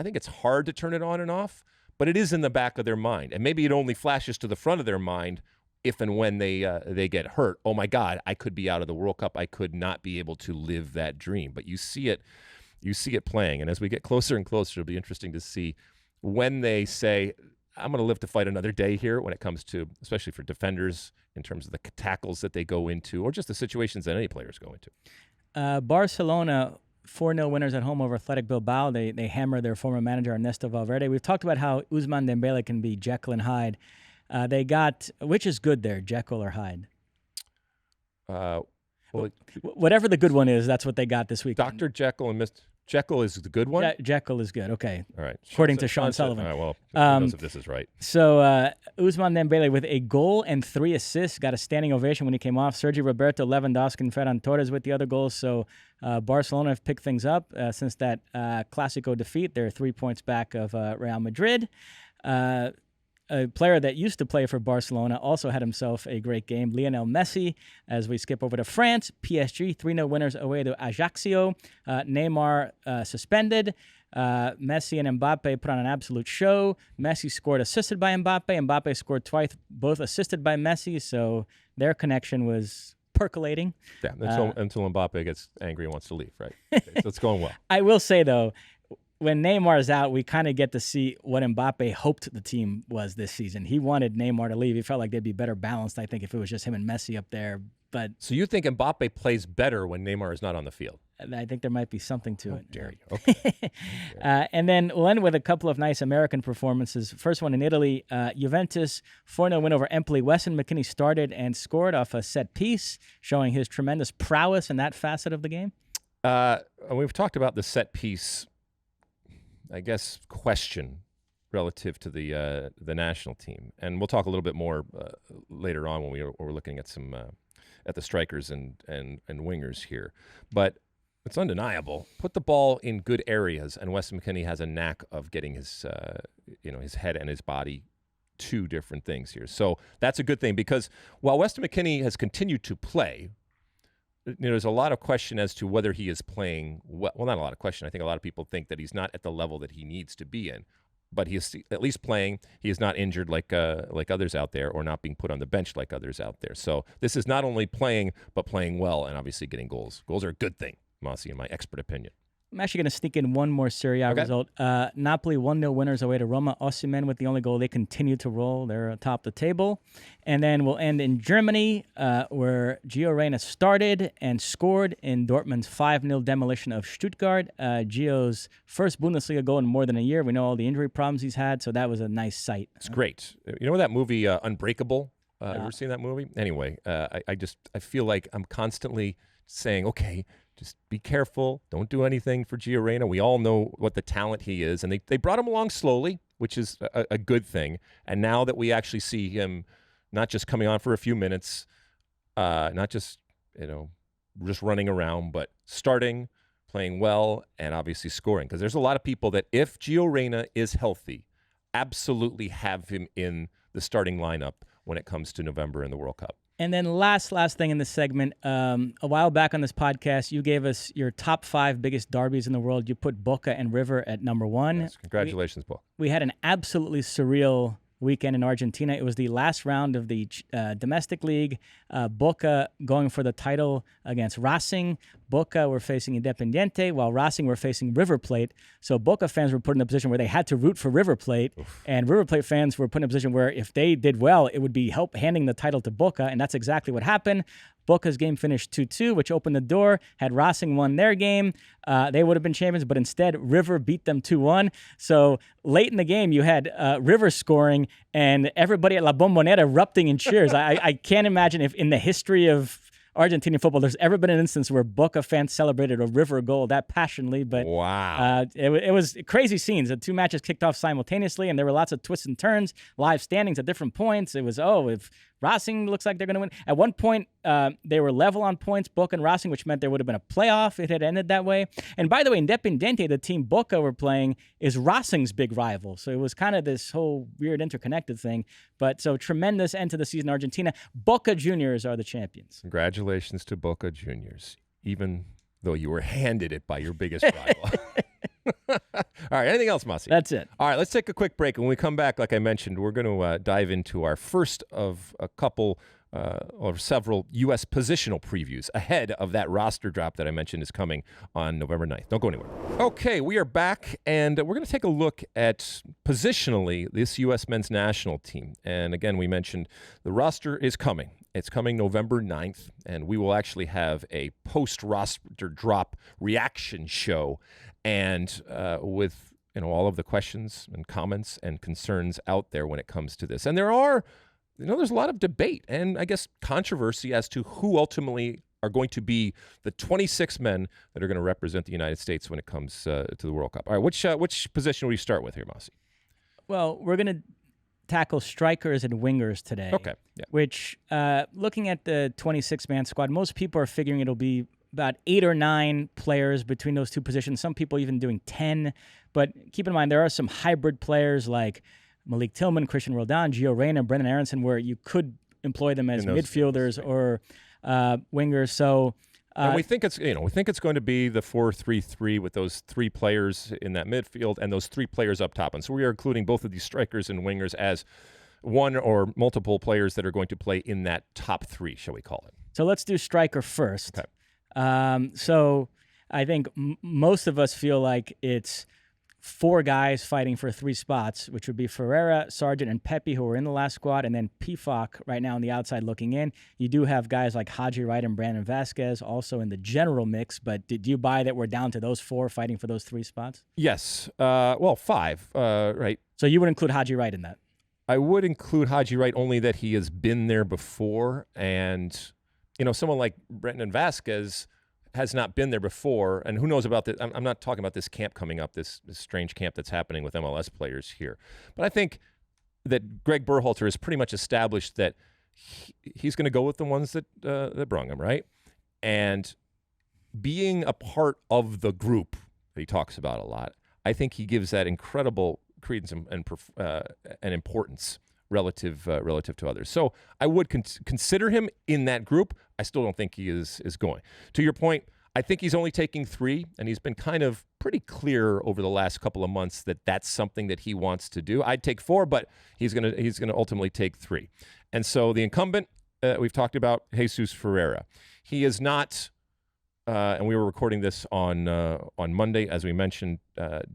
I think it's hard to turn it on and off. But it is in the back of their mind, and maybe it only flashes to the front of their mind if and when they get hurt. Oh my God, I could be out of the World Cup. I could not be able to live that dream. But you see it playing, and as we get closer and closer, it'll be interesting to see when they say, "I'm going to live to fight another day here." When it comes to, especially for defenders, in terms of the tackles that they go into, or just the situations that any players go into. Barcelona 4-0 winners at home over Athletic Bilbao. They hammer their former manager Ernesto Valverde. We've talked about how Ousmane Dembele can be Jekyll and Hyde. They got, which is good there, Jekyll or Hyde? Whatever the good one is, that's what they got this week. Dr. Jekyll and Mr. Jekyll is the good one? Jekyll is good. Okay. All right. According to Sean Sullivan. All right, well, who knows if this is right. So Ousmane Dembele with a goal and 3 assists, got a standing ovation when he came off. Sergio Roberto, Lewandowski, and Ferran Torres with the other goals. So Barcelona have picked things up since that Clásico defeat. They're 3 points back of Real Madrid. A player that used to play for Barcelona also had himself a great game, Lionel Messi. As we skip over to France, PSG 3-0 winners away to Ajaccio. Neymar suspended. Messi and Mbappe put on an absolute show. Messi scored assisted by Mbappe. Mbappe scored twice, both assisted by Messi. So their connection was percolating. Yeah, until Mbappe gets angry and wants to leave, right? Okay, so it's going well. I will say, though, when Neymar is out, we kind of get to see what Mbappe hoped the team was this season. He wanted Neymar to leave. He felt like they'd be better balanced, I think, if it was just him and Messi up there. But so you think Mbappe plays better when Neymar is not on the field? I think there might be something to it. Dare you. Okay. And then we'll end with a couple of nice American performances. First one in Italy, Juventus 4-0 win over Empoli. Weston McKennie started and scored off a set piece, showing his tremendous prowess in that facet of the game. We've talked about the set piece, I guess, question relative to the national team, and we'll talk a little bit more later on when we're looking at some at the strikers and wingers here. But It's undeniable. Put the ball in good areas, and Weston McKennie has a knack of getting his head and his body to different things here. So that's a good thing, because while Weston McKennie has continued to play, there's a lot of question as to whether he is playing well. Well, not a lot of question. I think a lot of people think that he's not at the level that he needs to be in. But he is at least playing. He is not injured like others out there, or not being put on the bench like others out there. So this is not only playing, but playing well, and obviously getting goals. Goals are a good thing, Mosse, in my expert opinion. I'm actually going to sneak in one more Serie A result. Napoli 1-0 winners away to Roma. Osimhen with the only goal. They continue to roll. They're atop the table. And then we'll end in Germany, where Gio Reyna started and scored in Dortmund's 5-0 demolition of Stuttgart. Gio's first Bundesliga goal in more than a year. We know all the injury problems he's had, so that was a nice sight. It's great. You know that movie, Unbreakable? Ever seen that movie? Anyway, I feel like I'm constantly saying, okay, just be careful. Don't do anything for Gio Reyna. We all know what the talent he is. And they brought him along slowly, which is a good thing. And now that we actually see him not just coming on for a few minutes, not just, just running around, but starting, playing well, and obviously scoring. Because there's a lot of people that if Gio Reyna is healthy, absolutely have him in the starting lineup when it comes to November in the World Cup. And then last thing in this segment, a while back on this podcast, you gave us your top 5 biggest derbies in the world. You put Boca and River at number 1. Yes, congratulations, Boca. We had an absolutely surreal weekend in Argentina. It was the last round of the domestic league. Boca going for the title against Racing. Boca were facing Independiente, while Racing were facing River Plate. So Boca fans were put in a position where they had to root for River Plate, and River Plate fans were put in a position where if they did well, it would be handing the title to Boca, and that's exactly what happened. Boca's game finished 2-2, which opened the door. Had Racing won their game, they would have been champions, but instead River beat them 2-1. So late in the game, you had River scoring and everybody at La Bombonera erupting in cheers. I can't imagine if in the history of Argentinian football there's ever been an instance where Boca fans celebrated a River goal that passionately. But wow, it was crazy scenes. The 2 matches kicked off simultaneously, and there were lots of twists and turns, live standings at different points. It was, if Racing looks like they're going to win. At one point, they were level on points, Boca and Racing, which meant there would have been a playoff. It had ended that way. And by the way, Independiente, the team Boca were playing, is Racing's big rival. So it was kind of this whole weird interconnected thing. But so tremendous end to the season in Argentina. Boca Juniors are the champions. Congratulations to Boca Juniors, even though you were handed it by your biggest rival. All right, anything else, Mosse? That's it. All right, let's take a quick break. When we come back, like I mentioned, we're going to dive into our first of a couple or several U.S. positional previews ahead of that roster drop that I mentioned is coming on November 9th. Don't go anywhere. Okay, we are back, and we're going to take a look at positionally this U.S. men's national team. And again, we mentioned the roster is coming. It's coming November 9th, and we will actually have a post-roster drop reaction show. And with all of the questions and comments and concerns out there when it comes to this. And there are, there's a lot of debate and I guess controversy as to who ultimately are going to be the 26 men that are going to represent the United States when it comes to the World Cup. All right, which position will you start with here, Mosse? Well, we're going to tackle strikers and wingers today. Okay. Yeah. Which, looking at the 26-man squad, most people are figuring it'll be about 8 or 9 players between those two positions. Some people even doing 10. But keep in mind, there are some hybrid players like Malik Tillman, Christian Roldan, Gio Reyna, Brendan Aronson, where you could employ them as midfielders or wingers. So, and we think it's going to be the 4-3-3 with those 3 players in that midfield and those 3 players up top. And so we are including both of these strikers and wingers as one or multiple players that are going to play in that top 3, shall we call it? So let's do striker first. Okay. So I think most of us feel like it's 4 guys fighting for 3 spots, which would be Ferreira, Sargent, and Pepe, who are in the last squad, and then Pifak right now on the outside looking in. You do have guys like Haji Wright and Brandon Vasquez also in the general mix, but did you buy that we're down to those 4 fighting for those 3 spots? Yes. 5, right? So you would include Haji Wright in that? I would include Haji Wright only that he has been there before, and someone like Brendan Vasquez has not been there before, and who knows about this. I'm not talking about this camp coming up, this strange camp that's happening with MLS players here. But I think that Gregg Berhalter has pretty much established that he's going to go with the ones that brung him, right? And being a part of the group that he talks about a lot, I think he gives that incredible credence and importance relative to others. So I would consider him in that group. I still don't think he is going. To your point, I think he's only taking 3, and he's been kind of pretty clear over the last couple of months that that's something that he wants to do. I'd take 4, but he's gonna ultimately take 3. And so the incumbent, we've talked about Jesus Ferreira. He is not, and we were recording this on Monday, as we mentioned,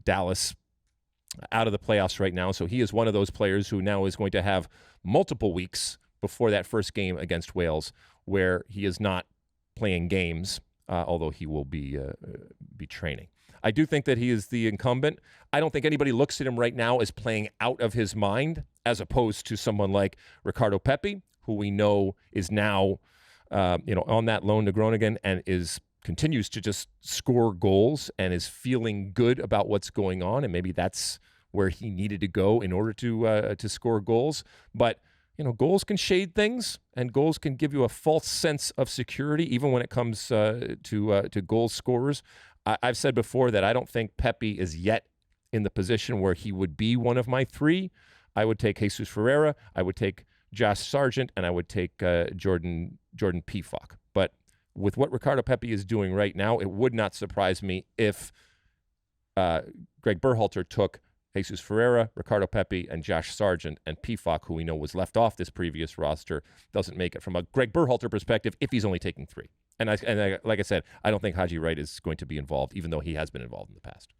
Dallas out of the playoffs right now. So he is one of those players who now is going to have multiple weeks before that first game against Wales where he is not playing games, although he will be training. I do think that he is the incumbent. I don't think anybody looks at him right now as playing out of his mind, as opposed to someone like Ricardo Pepi, who we know is now on that loan to Groningen and continues to just score goals and is feeling good about what's going on, and maybe that's where he needed to go in order to score goals. But goals can shade things, and goals can give you a false sense of security, even when it comes to goal scorers. I've said before that I don't think Pepi is yet in the position where he would be one of my 3. I would take Jesus Ferreira, I would take Josh Sargent, and I would take Jordan Pefok. But with what Ricardo Pepi is doing right now, it would not surprise me if Gregg Berhalter took Jesus Ferreira, Ricardo Pepi, and Josh Sargent, and Pefok, who we know was left off this previous roster, doesn't make it from a Gregg Berhalter perspective if he's only taking 3. And like I said, I don't think Haji Wright is going to be involved, even though he has been involved in the past.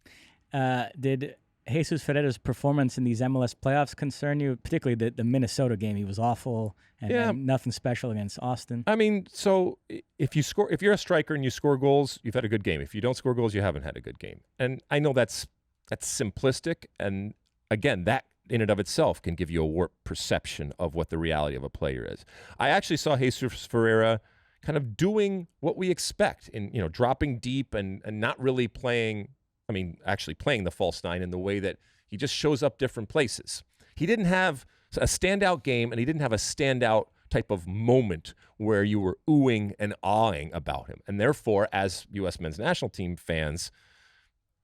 Did Jesus Ferreira's performance in these MLS playoffs concern you, particularly the Minnesota game? He was awful and nothing special against Austin. I mean, so if you're a striker and you score goals, you've had a good game. If you don't score goals, you haven't had a good game. And I know that's simplistic, and again, that in and of itself can give you a warped perception of what the reality of a player is. I actually saw Jesus Ferreira kind of doing what we expect in dropping deep and not really playing. I mean, actually playing the false 9 in the way that he just shows up different places. He didn't have a standout game, and he didn't have a standout type of moment where you were oohing and awing about him. And therefore, as U.S. men's national team fans,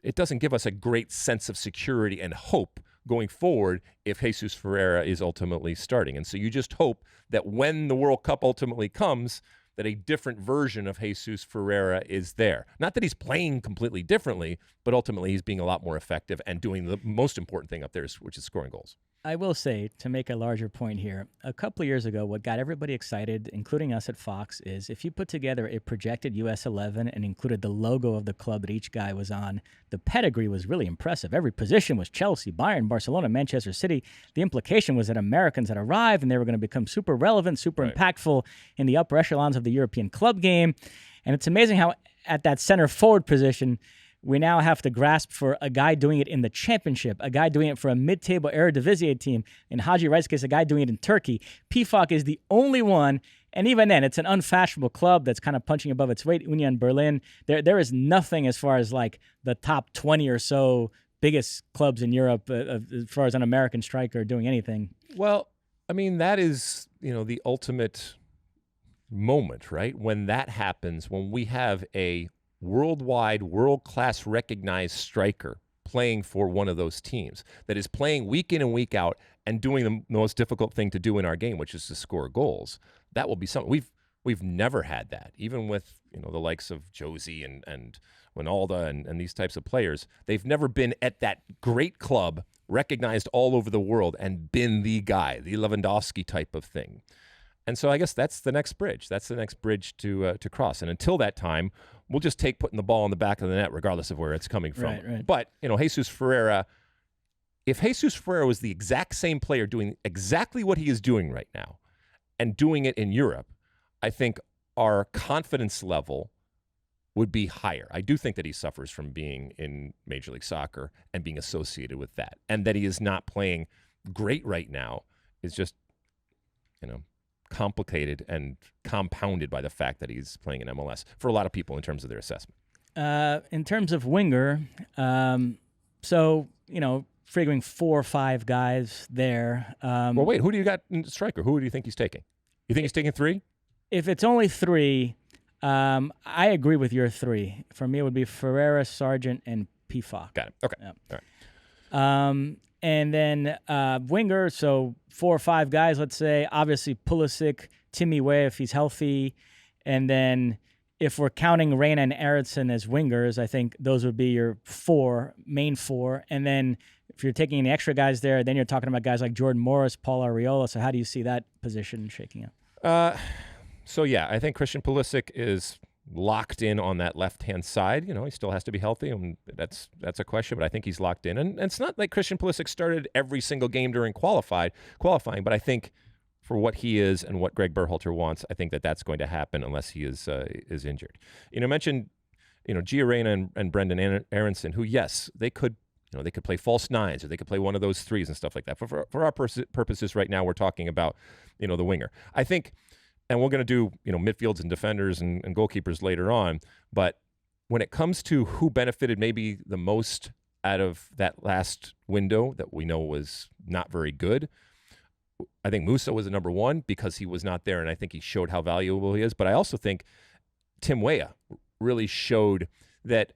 it doesn't give us a great sense of security and hope going forward if Jesus Ferreira is ultimately starting. And so you just hope that when the World Cup ultimately comes, that a different version of Jesus Ferreira is there. Not that he's playing completely differently, but ultimately he's being a lot more effective and doing the most important thing up there, which is scoring goals. I will say, to make a larger point here, a couple of years ago, what got everybody excited, including us at Fox, is if you put together a projected US 11 and included the logo of the club that each guy was on, the pedigree was really impressive. Every position was Chelsea, Bayern, Barcelona, Manchester City. The implication was that Americans had arrived and they were going to become super relevant, super impactful in the upper echelons of the European club game. And it's amazing how at that center forward position, we now have to grasp for a guy doing it in the championship, a guy doing it for a mid-table Eredivisie team. In Haji Wright's case, a guy doing it in Turkey. Pefok is the only one, and even then, it's an unfashionable club that's kind of punching above its weight. Union Berlin, there is nothing as far as like the top 20 or so biggest clubs in Europe as far as an American striker doing anything. Well, I mean, that is, the ultimate moment, right? When that happens, when we have a worldwide, world-class recognized striker playing for one of those teams that is playing week in and week out and doing the most difficult thing to do in our game, which is to score goals. That will be something we've never had that, even with the likes of Josie and Ronaldo and these types of players. They've never been at that great club, recognized all over the world, and been the guy, the Lewandowski type of thing. And so I guess that's the next bridge. That's the next bridge to cross. And until that time, we'll just take putting the ball in the back of the net, regardless of where it's coming from. Right. But, Jesus Ferreira, if Jesus Ferreira was the exact same player doing exactly what he is doing right now and doing it in Europe, I think our confidence level would be higher. I do think that he suffers from being in Major League Soccer and being associated with that. And that he is not playing great right now is just, complicated and compounded by the fact that he's playing in MLS for a lot of people in terms of their assessment. In terms of winger, figuring 4 or 5 guys there. Well, wait, who do you got in striker? Who do you think he's taking? You think he's taking 3? If it's only 3, I agree with your three. For me, it would be Ferreira, Sargent, and Pifak. Got it. Okay. Yep. All right. And then winger, so 4 or 5 guys, let's say. Obviously, Pulisic, Timmy Weah if he's healthy. And then if we're counting Reyna and Eriksson as wingers, I think those would be your main four. And then if you're taking any extra guys there, then you're talking about guys like Jordan Morris, Paul Arriola. So how do you see that position shaking up? So, yeah, I think Christian Pulisic is locked in on that left-hand side. He still has to be healthy, and that's a question, but I think he's locked in. And it's not like Christian Pulisic started every single game during qualifying, but I think for what he is and what Gregg Berhalter wants, I think that's going to happen unless he is injured. Mentioned, Gio Reyna and Brendan Aronson, who, yes, they could play false nines, or they could play one of those threes and stuff like that. For our purposes right now, we're talking about, the winger. I think, and we're going to do, midfields and defenders and goalkeepers later on. But when it comes to who benefited maybe the most out of that last window that we know was not very good, I think Mosse was the number one because he was not there, and I think he showed how valuable he is. But I also think Tim Weah really showed that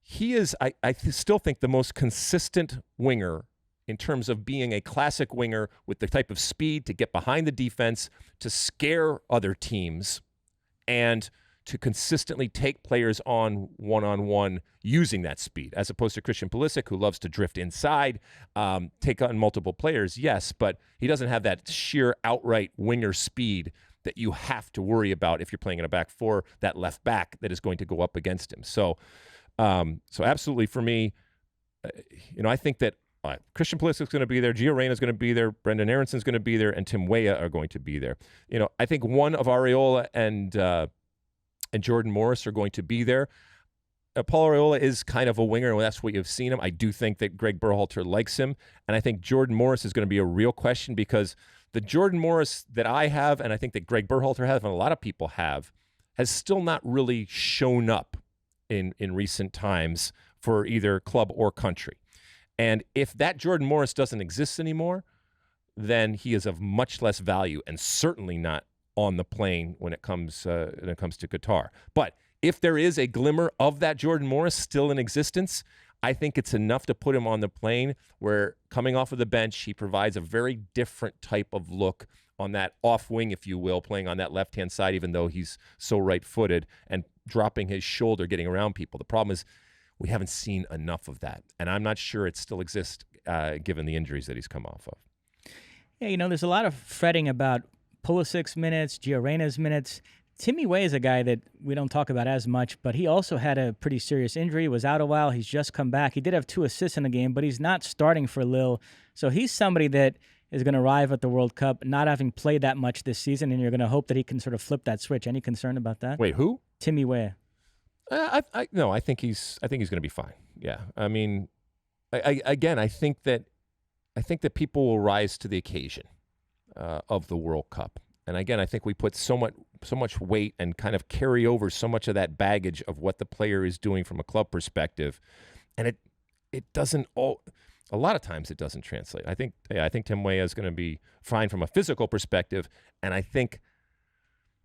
he is, I still think, the most consistent winger in terms of being a classic winger with the type of speed to get behind the defense, to scare other teams, and to consistently take players on one-on-one using that speed, as opposed to Christian Pulisic, who loves to drift inside, take on multiple players, yes, but he doesn't have that sheer outright winger speed that you have to worry about if you're playing in a back four, that left back that is going to go up against him. So absolutely for me, I think that Christian Pulisic is going to be there. Gio Reyna is going to be there. Brendan Aronson is going to be there, and Tim Weah are going to be there. I think one of Arriola and Jordan Morris are going to be there. Paul Arriola is kind of a winger, and that's what you've seen him. I do think that Gregg Berhalter likes him, and I think Jordan Morris is going to be a real question, because the Jordan Morris that I have, and I think that Gregg Berhalter has, and a lot of people have, has still not really shown up in recent times for either club or country. And if that Jordan Morris doesn't exist anymore, then he is of much less value, and certainly not on the plane when it comes to Qatar. But if there is a glimmer of that Jordan Morris still in existence, I think it's enough to put him on the plane, where coming off of the bench, he provides a very different type of look on that off wing, if you will, playing on that left-hand side, even though he's so right-footed, and dropping his shoulder, getting around people. The problem is we haven't seen enough of that, and I'm not sure it still exists given the injuries that he's come off of. Yeah, there's a lot of fretting about Pulisic's minutes, Gio Reyna's minutes. Timmy Weah is a guy that we don't talk about as much, but he also had a pretty serious injury, was out a while. He's just come back. He did have 2 assists in the game, but he's not starting for Lille. So he's somebody that is going to arrive at the World Cup not having played that much this season, and you're going to hope that he can sort of flip that switch. Any concern about that? Wait, who? Timmy Weah. No, I think he's going to be fine. Yeah, I mean, I think that people will rise to the occasion of the World Cup. And again, I think we put so much weight and kind of carry over so much of that baggage of what the player is doing from a club perspective, and it doesn't all. A lot of times it doesn't translate. I think Tim Weah is going to be fine from a physical perspective, and I think,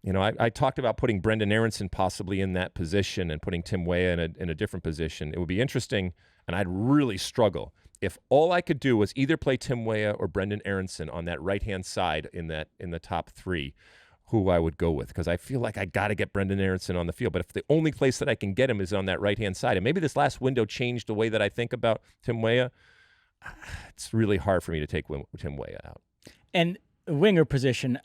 I talked about putting Brendan Aronson possibly in that position and putting Tim Weah in a different position. It would be interesting, and I'd really struggle if all I could do was either play Tim Weah or Brendan Aronson on that right-hand side in the top 3, who I would go with, because I feel like I got to get Brendan Aronson on the field. But if the only place that I can get him is on that right-hand side, and maybe this last window changed the way that I think about Tim Weah, it's really hard for me to take Tim Weah out. And winger position,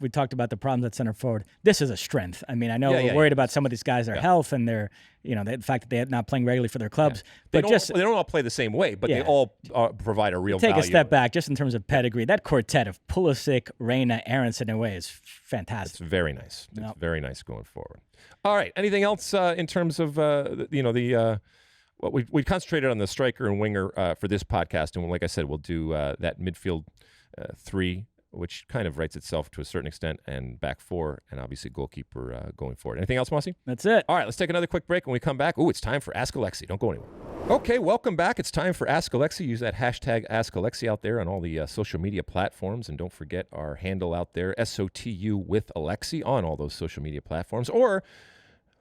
we talked about the problems at center forward. This is a strength. I mean, I know we're worried about some of these guys, their health and their, the fact that they're not playing regularly for their clubs. But they don't all play the same way, but they all provide a real value. Take a step back, just in terms of pedigree. That quartet of Pulisic, Reyna, Aronson, and Weah is fantastic. It's very nice. It's very nice going forward. All right. Anything else in terms of we concentrated on the striker and winger for this podcast, and like I said, we'll do that midfield 3, which kind of writes itself to a certain extent, and back 4, and obviously goalkeeper going forward. Anything else, Mosse? That's it. All right, let's take another quick break. When we come back, it's time for Ask Alexi. Don't go anywhere. Okay, welcome back. It's time for Ask Alexi. Use that hashtag Ask Alexi out there on all the social media platforms, and don't forget our handle out there, SOTU with Alexi, on all those social media platforms. Or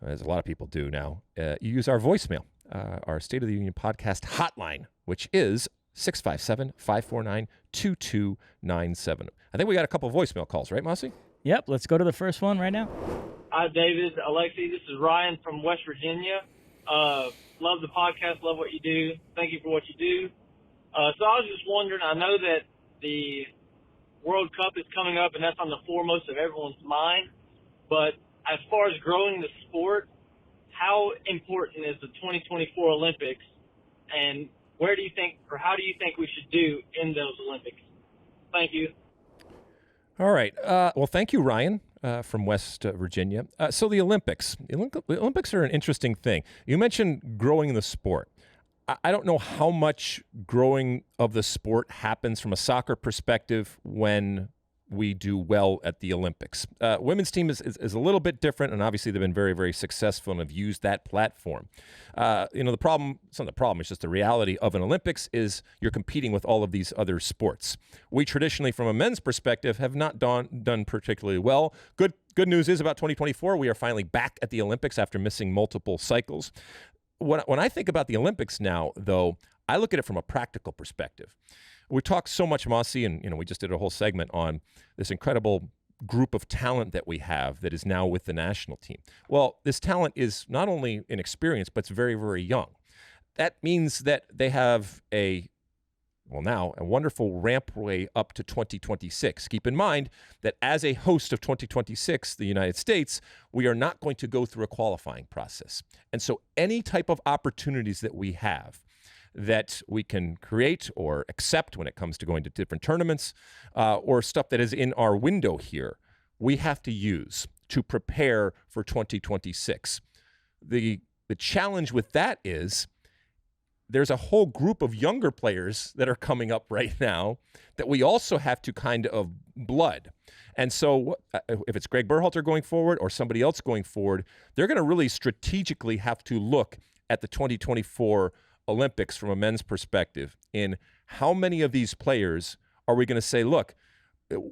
as a lot of people do now, you use our voicemail, our State of the Union podcast hotline, which is 657-549-2297. I think we got a couple of voicemail calls, right, Mosse? Yep, let's go to the first one right now. Hi, David, Alexi. This is Ryan from West Virginia. Love the podcast. Love what you do. Thank you for what you do. So I was just wondering, I know that the World Cup is coming up, and that's on the foremost of everyone's mind. But as far as growing the sport, how important is the 2024 Olympics, and where do you think, or how do you think we should do in those Olympics? Thank you. All right. Well, thank you, Ryan, from West Virginia. So the Olympics. The Olympics are an interesting thing. You mentioned growing the sport. I don't know how much growing of the sport happens from a soccer perspective when we do well at the Olympics. Women's team is a little bit different, and obviously they've been very, very successful and have used that platform. The problem, it's not the problem, it's just the reality of an Olympics is you're competing with all of these other sports. We traditionally, from a men's perspective, have not done particularly well. Good news is about 2024, we are finally back at the Olympics after missing multiple cycles. When I think about the Olympics now, though, I look at it from a practical perspective. We talk so much, Mosse, and we just did a whole segment on this incredible group of talent that we have that is now with the national team. Well, this talent is not only inexperienced, but it's very, very young. That means that they have a wonderful rampway up to 2026. Keep in mind that as a host of 2026, the United States, we are not going to go through a qualifying process. And so any type of opportunities that we have that we can create or accept when it comes to going to different tournaments or stuff that is in our window here, we have to use to prepare for 2026. The challenge with that is there's a whole group of younger players that are coming up right now that we also have to kind of blood. And so if it's Gregg Berhalter going forward or somebody else going forward, they're going to really strategically have to look at the 2024 Olympics from a men's perspective in how many of these players are we going to say, look,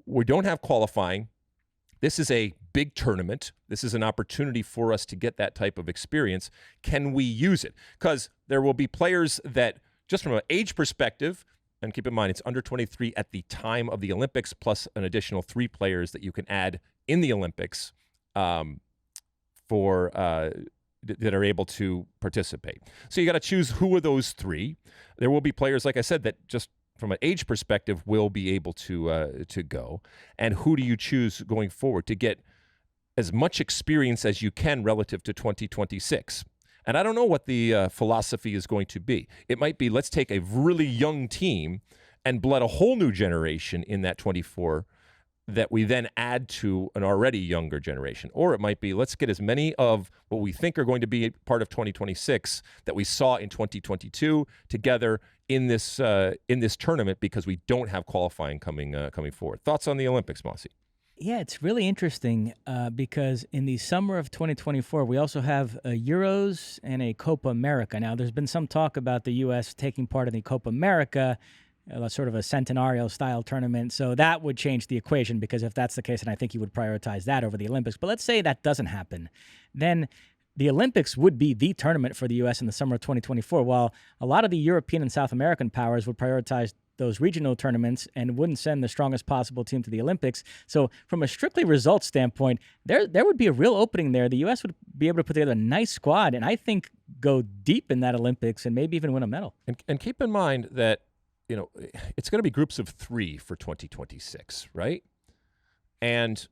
we don't have qualifying. This is a big tournament. This is an opportunity for us to get that type of experience. Can we use it? Because there will be players that, just from an age perspective, and keep in mind it's under 23 at the time of the Olympics, plus an additional 3 players that you can add in the Olympics that are able to participate. So you got to choose who are those 3. There will be players, like I said, that just from an age perspective will be able to go. And who do you choose going forward to get as much experience as you can relative to 2026? And I don't know what the philosophy is going to be. It might be, let's take a really young team and blood a whole new generation in that 24 that we then add to an already younger generation. Or it might be, let's get as many of what we think are going to be part of 2026 that we saw in 2022 together in this tournament because we don't have qualifying coming forward. Thoughts on the Olympics, Mosse? Yeah, it's really interesting because in the summer of 2024, we also have a Euros and a Copa America. Now, there's been some talk about the U.S. taking part in the Copa America, sort of a Centenario-style tournament. So that would change the equation because if that's the case, then I think you would prioritize that over the Olympics. But let's say that doesn't happen. Then the Olympics would be the tournament for the U.S. in the summer of 2024, while a lot of the European and South American powers would prioritize those regional tournaments and wouldn't send the strongest possible team to the Olympics. So from a strictly results standpoint, there would be a real opening there. The U.S. would be able to put together a nice squad and I think go deep in that Olympics and maybe even win a medal. And keep in mind that it's going to be groups of 3 for 2026, right? And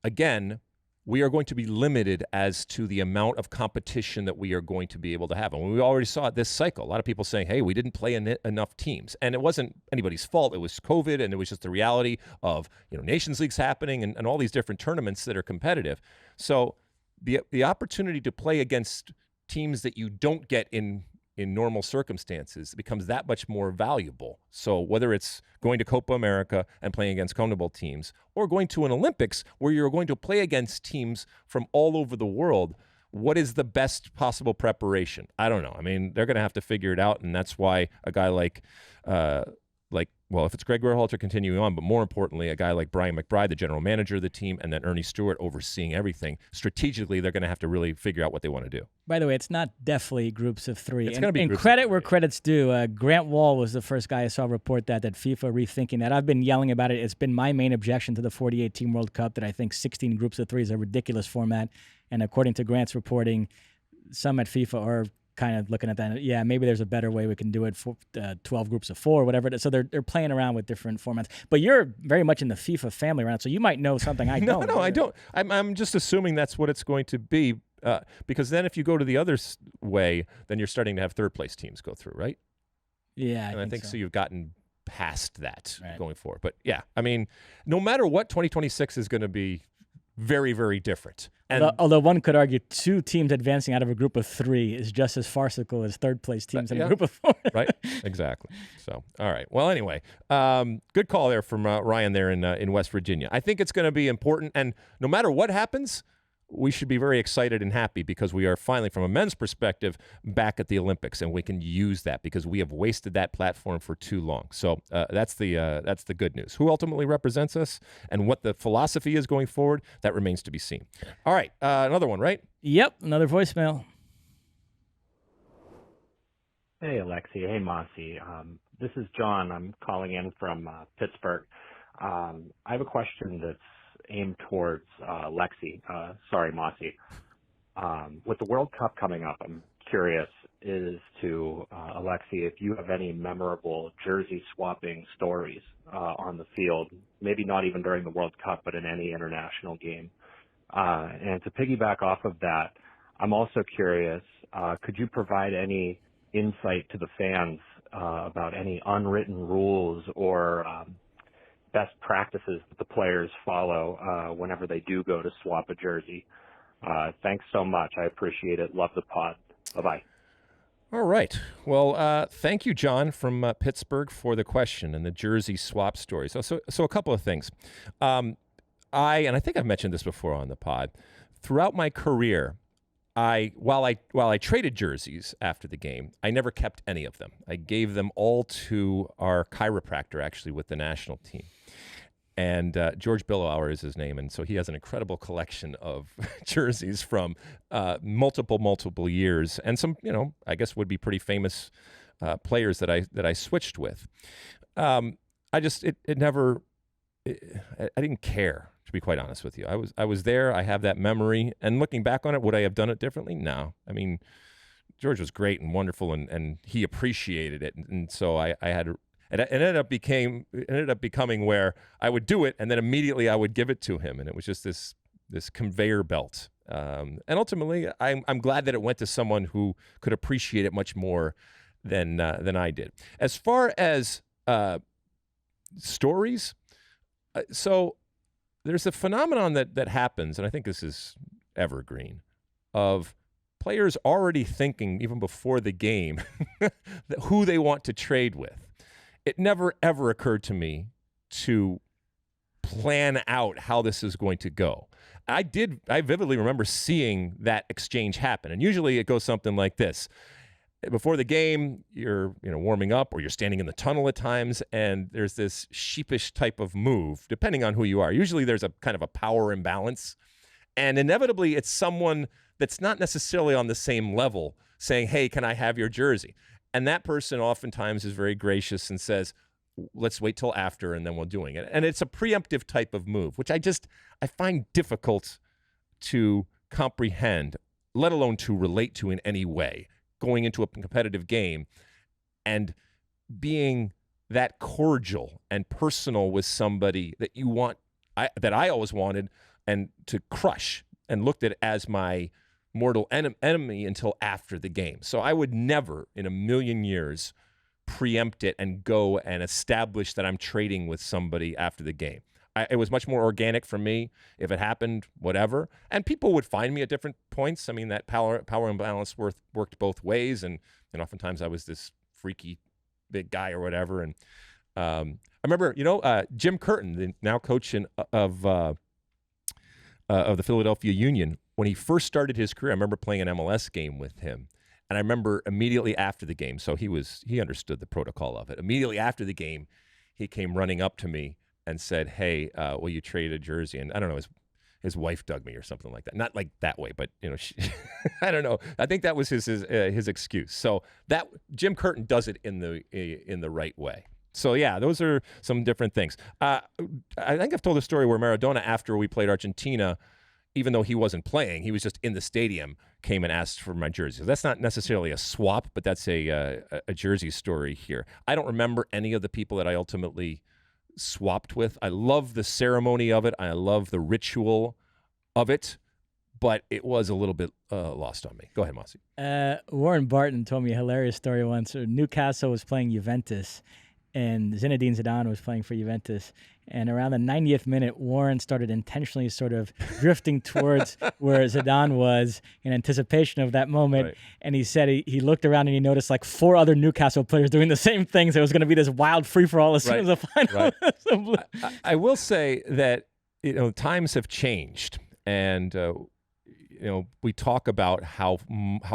again, we are going to be limited as to the amount of competition that we are going to be able to have. And we already saw it this cycle. A lot of people saying, hey, we didn't play enough teams. And it wasn't anybody's fault. It was COVID, and it was just the reality of Nations Leagues happening and all these different tournaments that are competitive. So the opportunity to play against teams that you don't get in normal circumstances becomes that much more valuable. So whether it's going to Copa America and playing against CONMEBOL teams or going to an Olympics where you're going to play against teams from all over the world, what is the best possible preparation? I don't know. I mean, they're going to have to figure it out, and that's why a guy like like, well, if it's Gregg Berhalter continuing on, but more importantly, a guy like Brian McBride, the general manager of the team, and then Ernie Stewart overseeing everything, strategically, they're going to have to really figure out what they want to do. By the way, it's not definitely groups of three. It's going to be groups credit of where three. credit's due. Grant Wall was the first guy I saw report that FIFA rethinking that. I've been yelling about it. It's been my main objection to the 48-team World Cup that I think 16 groups of three is a ridiculous format. And according to Grant's reporting, some at FIFA are kind of looking at that. Yeah, maybe there's a better way we can do it for 12 groups of four, whatever it is. So they're playing around with different formats. But you're very much in the FIFA family around, so you might know something I don't. No, I don't. I'm just assuming that's what it's going to be, because then if you go to the other way, then you're starting to have third-place teams go through, right? Yeah, I think so. You've gotten past that right. going forward. But, yeah, I mean, no matter what, 2026 is going to be very, very different. And although one could argue 2 teams advancing out of a group of 3 is just as farcical as third-place teams in a group of 4. Right? Exactly. So, all right. Well, anyway, good call there from Ryan there in West Virginia. I think it's going to be important, and no matter what happens, we should be very excited and happy because we are finally, from a men's perspective, back at the Olympics, and we can use that because we have wasted that platform for too long. So that's the good news. Who ultimately represents us and what the philosophy is going forward, that remains to be seen. All right, another one, right? Yep, another voicemail. Hey, Alexi. Hey, Mosse. This is John. I'm calling in from Pittsburgh. I have a question that's aimed towards Mosse. With the World Cup coming up, I'm curious Alexi, if you have any memorable jersey swapping stories on the field, maybe not even during the World Cup, but in any international game. And to piggyback off of that, I'm also curious, could you provide any insight to the fans about any unwritten rules or best practices that the players follow whenever they do go to swap a jersey? Thanks so much. I appreciate it. Love the pod. Bye-bye. All right. Well, thank you, John, from Pittsburgh, for the question and the jersey swap story. So a couple of things. And I think I've mentioned this before on the pod. Throughout my career, while I traded jerseys after the game, I never kept any of them. I gave them all to our chiropractor, actually, with the national team. And George Billauer is his name, and so he has an incredible collection of jerseys from multiple years, and some, I guess would be pretty famous players that I switched with. I didn't care, to be quite honest with you. I was there. I have that memory, and looking back on it, would I have done it differently? No. I mean, George was great and wonderful, and he appreciated it, and so I had. It ended up becoming where I would do it, and then immediately I would give it to him, and it was just this conveyor belt. And ultimately, I'm glad that it went to someone who could appreciate it much more than I did. As far as stories, so there's a phenomenon that happens, and I think this is evergreen, of players already thinking even before the game who they want to trade with. It never, ever occurred to me to plan out how this is going to go. I vividly remember seeing that exchange happen. And usually it goes something like this. Before the game, you're warming up, or you're standing in the tunnel at times, and there's this sheepish type of move, depending on who you are. Usually there's a kind of a power imbalance. And inevitably it's someone that's not necessarily on the same level saying, hey, can I have your jersey? And that person oftentimes is very gracious and says, let's wait till after and then we're doing it. And it's a preemptive type of move, which I find difficult to comprehend, let alone to relate to in any way, going into a competitive game and being that cordial and personal with somebody that you want, that I always wanted, and to crush and looked at as my mortal enemy until after the game. So I would never in a million years preempt it and go and establish that I'm trading with somebody after the game. It was much more organic for me. If it happened, whatever. And people would find me at different points. I mean, that power imbalance worked both ways. And oftentimes I was this freaky big guy or whatever. And I remember, Jim Curtin, the now coach of the Philadelphia Union, when he first started his career, I remember playing an MLS game with him. And I remember immediately after the game, so he understood the protocol of it. Immediately after the game, he came running up to me and said, "Hey, will you trade a jersey?" And I don't know, his wife dug me or something like that. Not like that way, but I don't know. I think that was his excuse. So that Jim Curtin does it in the right way. So yeah, those are some different things. I think I've told a story where Maradona, after we played Argentina, even though he wasn't playing, he was just in the stadium, came and asked for my jersey. So that's not necessarily a swap, but that's a jersey story here. I don't remember any of the people that I ultimately swapped with. I love the ceremony of it. I love the ritual of it, but it was a little bit lost on me. Go ahead, Mosse. Warren Barton told me a hilarious story once. Newcastle was playing Juventus, and Zinedine Zidane was playing for Juventus. And around the 90th minute, Warren started intentionally sort of drifting towards where Zidane was in anticipation of that moment. Right. And he said he looked around and he noticed like 4 other Newcastle players doing the same thing. So it was going to be this wild free-for-all as soon as the final. Right. I will say that times have changed, and we talk about how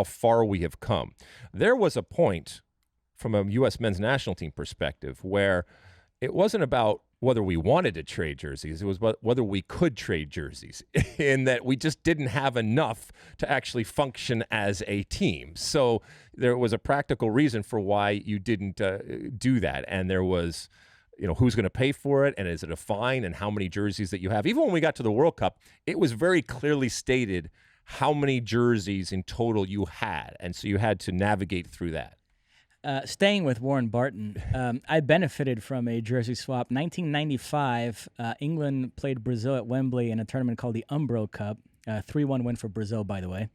far we have come. There was a point from a U.S. men's national team perspective where it wasn't about whether we wanted to trade jerseys. It was whether we could trade jerseys, in that we just didn't have enough to actually function as a team. So there was a practical reason for why you didn't do that. And there was, who's going to pay for it, and is it a fine, and how many jerseys that you have. Even when we got to the World Cup, it was very clearly stated how many jerseys in total you had. And so you had to navigate through that. Staying with Warren Barton, I benefited from a jersey swap. 1995, England played Brazil at Wembley in a tournament called the Umbro Cup. 3-1 win for Brazil, by the way.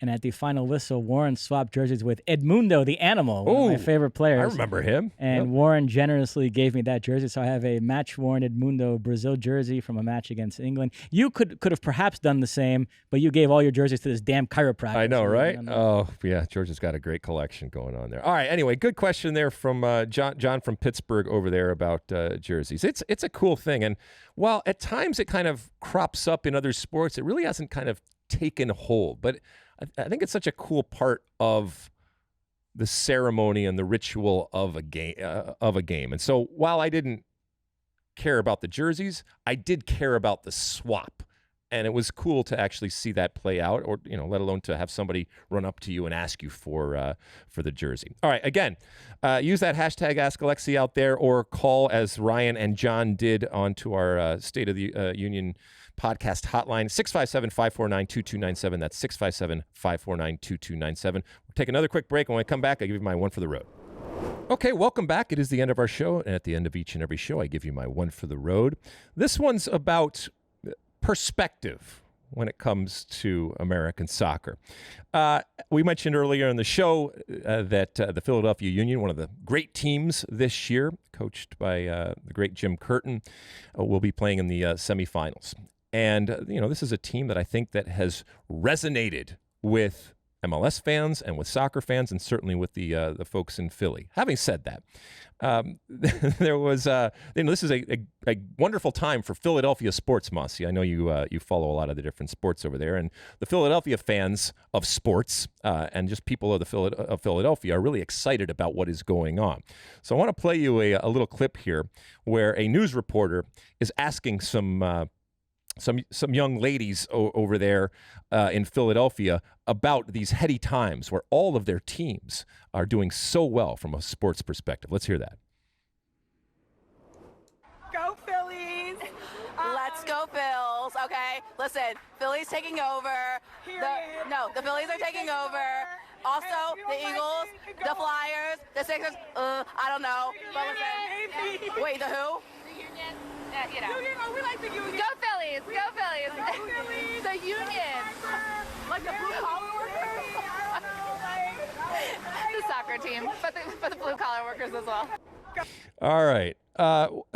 And at the final whistle, Warren swapped jerseys with Edmundo, the animal, one of my favorite players. I remember him. And Warren generously gave me that jersey. So I have a match-worn Edmundo Brazil jersey from a match against England. You could have perhaps done the same, but you gave all your jerseys to this damn chiropractor. I know, right? Oh, yeah. George has got a great collection going on there. All right. Anyway, good question there from John from Pittsburgh over there about jerseys. It's a cool thing. And while at times it kind of crops up in other sports, it really hasn't kind of taken hold. But I think it's such a cool part of the ceremony and the ritual of a game. And so while I didn't care about the jerseys, I did care about the swap. And it was cool to actually see that play out, or let alone to have somebody run up to you and ask you for the jersey. All right, again, use that hashtag Ask Alexi out there, or call, as Ryan and John did, onto our State of the Union podcast hotline, 657-549-2297. That's 657-549-2297. We'll take another quick break. When I come back, I give you my one for the road. Okay, welcome back. It is the end of our show, and at the end of each and every show, I give you my one for the road. This one's about perspective when it comes to American soccer. We mentioned earlier in the show that the Philadelphia Union, one of the great teams this year, coached by the great Jim Curtin, will be playing in the semifinals. And, this is a team that I think that has resonated with MLS fans and with soccer fans, and certainly with the folks in Philly. Having said that, there was, this is a wonderful time for Philadelphia sports, Mosse. I know you follow a lot of the different sports over there, and the Philadelphia fans of sports and just people of Philadelphia are really excited about what is going on. So I want to play you a little clip here where a news reporter is asking some young ladies over there in Philadelphia about these heady times where all of their teams are doing so well from a sports perspective. Let's hear that. Go Phillies! Let's go Phils, okay? Listen, Philly's taking over. The Phillies are taking over. Also, the Eagles, the Flyers, the Sixers, I don't know. But listen, wait, the who? Union, oh, we like the Union. Go Phillies! Go Phillies! Go Phillies. The Union! Like the blue collar workers? The soccer team, but the blue collar workers as well. All right.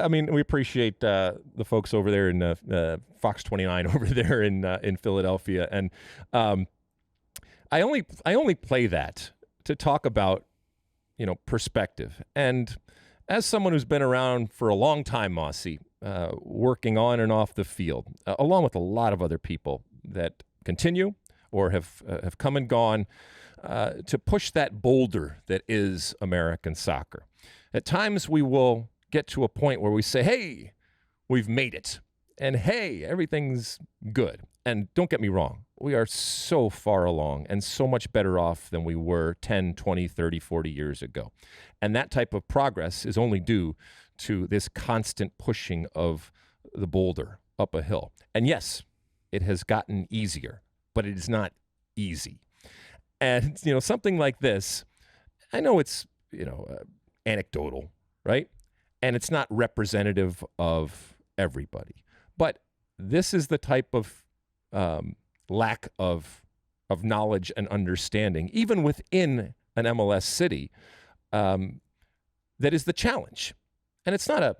We appreciate the folks over there in Fox 29 over there in Philadelphia, and I only play that to talk about perspective. And as someone who's been around for a long time, Mosse, working on and off the field, along with a lot of other people that continue or have come and gone, to push that boulder that is American soccer. At times we will get to a point where we say, hey, we've made it. And hey, everything's good. And don't get me wrong, we are so far along and so much better off than we were 10, 20, 30, 40 years ago. And that type of progress is only due to this constant pushing of the boulder up a hill. And yes, it has gotten easier, but it is not easy. And, something like this, I know it's, anecdotal, right? And it's not representative of everybody. But this is the type of lack of knowledge and understanding, even within an MLS city, that is the challenge. And it's not a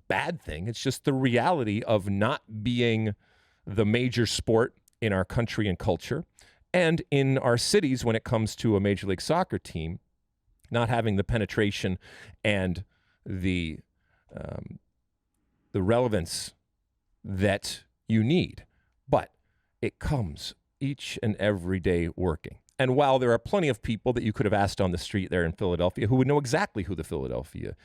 bad thing. It's just the reality of not being the major sport in our country and culture, and in our cities when it comes to a Major League Soccer team, not having the penetration and the relevance that you need. But it comes each and every day working. And while there are plenty of people that you could have asked on the street there in Philadelphia who would know exactly who the Philadelphia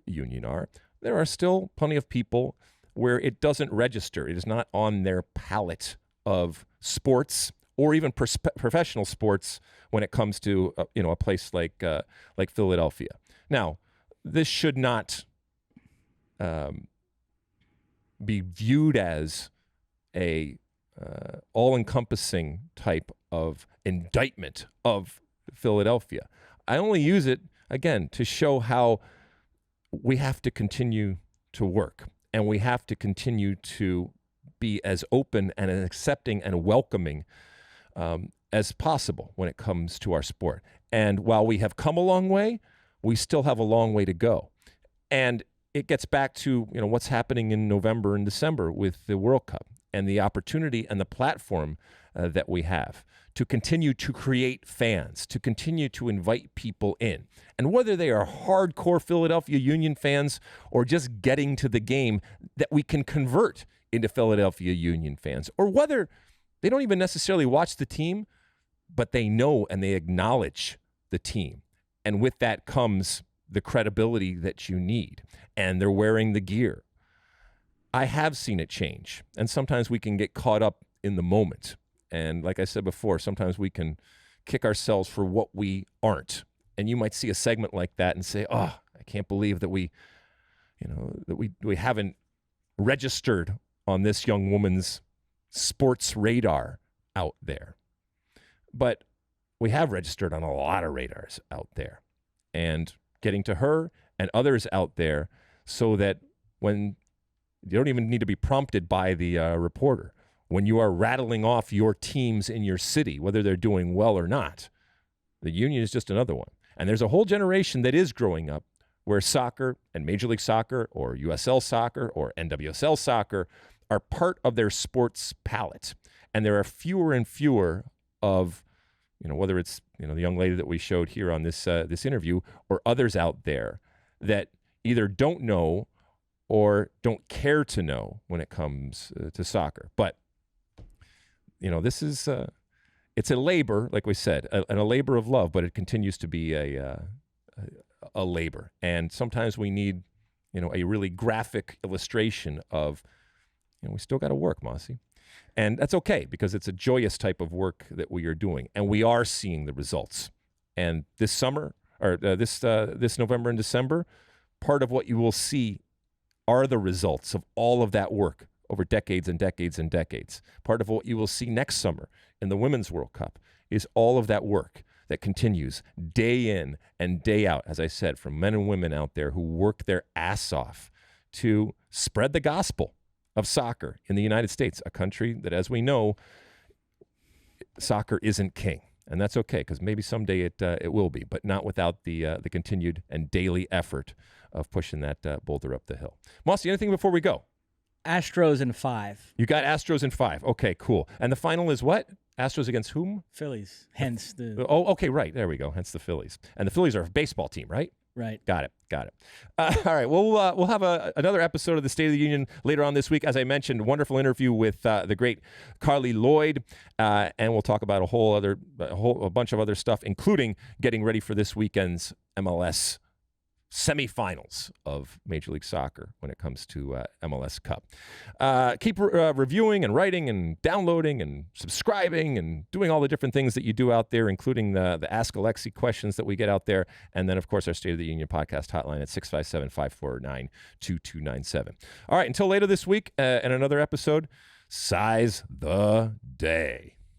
Union are, there are still plenty of people where it doesn't register. It is not on their palette of sports or even professional sports when it comes to a place like Philadelphia. Now, this should not be viewed as a all-encompassing type of indictment of Philadelphia. I only use it, again, to show how we have to continue to work, and we have to continue to be as open and accepting and welcoming as possible when it comes to our sport. And while we have come a long way, we still have a long way to go. And it gets back to what's happening in November and December with the World Cup and the opportunity and the platform that we have to continue to create fans, to continue to invite people in. And whether they are hardcore Philadelphia Union fans or just getting to the game, that we can convert into Philadelphia Union fans, or whether they don't even necessarily watch the team, but they know and they acknowledge the team. And with that comes the credibility that you need. And they're wearing the gear. I have seen it change. And sometimes we can get caught up in the moment. And like I said before, sometimes we can kick ourselves for what we aren't. And you might see a segment like that and say, oh, I can't believe that we haven't registered on this young woman's sports radar out there. But we have registered on a lot of radars out there. And getting to her and others out there so that when you don't even need to be prompted by the reporter, when you are rattling off your teams in your city, whether they're doing well or not, the Union is just another one. And there's a whole generation that is growing up where soccer and Major League Soccer or USL Soccer or NWSL Soccer are part of their sports palette. And there are fewer and fewer of, whether it's, the young lady that we showed here on this interview or others out there that either don't know or don't care to know when it comes to soccer. But, this is, it's a labor, like we said, and a labor of love, but it continues to be a labor. And sometimes we need, a really graphic illustration of, we still got to work, Mosse. And that's okay, because it's a joyous type of work that we are doing, and we are seeing the results. And this summer, or this November and December, part of what you will see are the results of all of that work over decades and decades and decades. Part of what you will see next summer in the Women's World Cup is all of that work that continues day in and day out, as I said, from men and women out there who work their ass off to spread the gospel of soccer in the United States, a country that, as we know, soccer isn't king. And that's okay, because maybe someday it will be, but not without the continued and daily effort of pushing that boulder up the hill. Mosse, anything before we go? Astros in 5. You got Astros in 5. Okay, cool. And the final is what? Astros against whom? Phillies. Hence the... Oh, okay, right. There we go. Hence the Phillies. And the Phillies are a baseball team, right? Right. Got it. All right. Well, we'll have another episode of the State of the Union later on this week. As I mentioned, wonderful interview with the great Carly Lloyd, and we'll talk about a bunch of other stuff, including getting ready for this weekend's MLS semifinals of Major League Soccer when it comes to MLS Cup. Keep reviewing and writing and downloading and subscribing and doing all the different things that you do out there, including the Ask Alexi questions that we get out there. And then, of course, our State of the Union podcast hotline at 657-549-2297. All right, until later this week and another episode, Size the Day.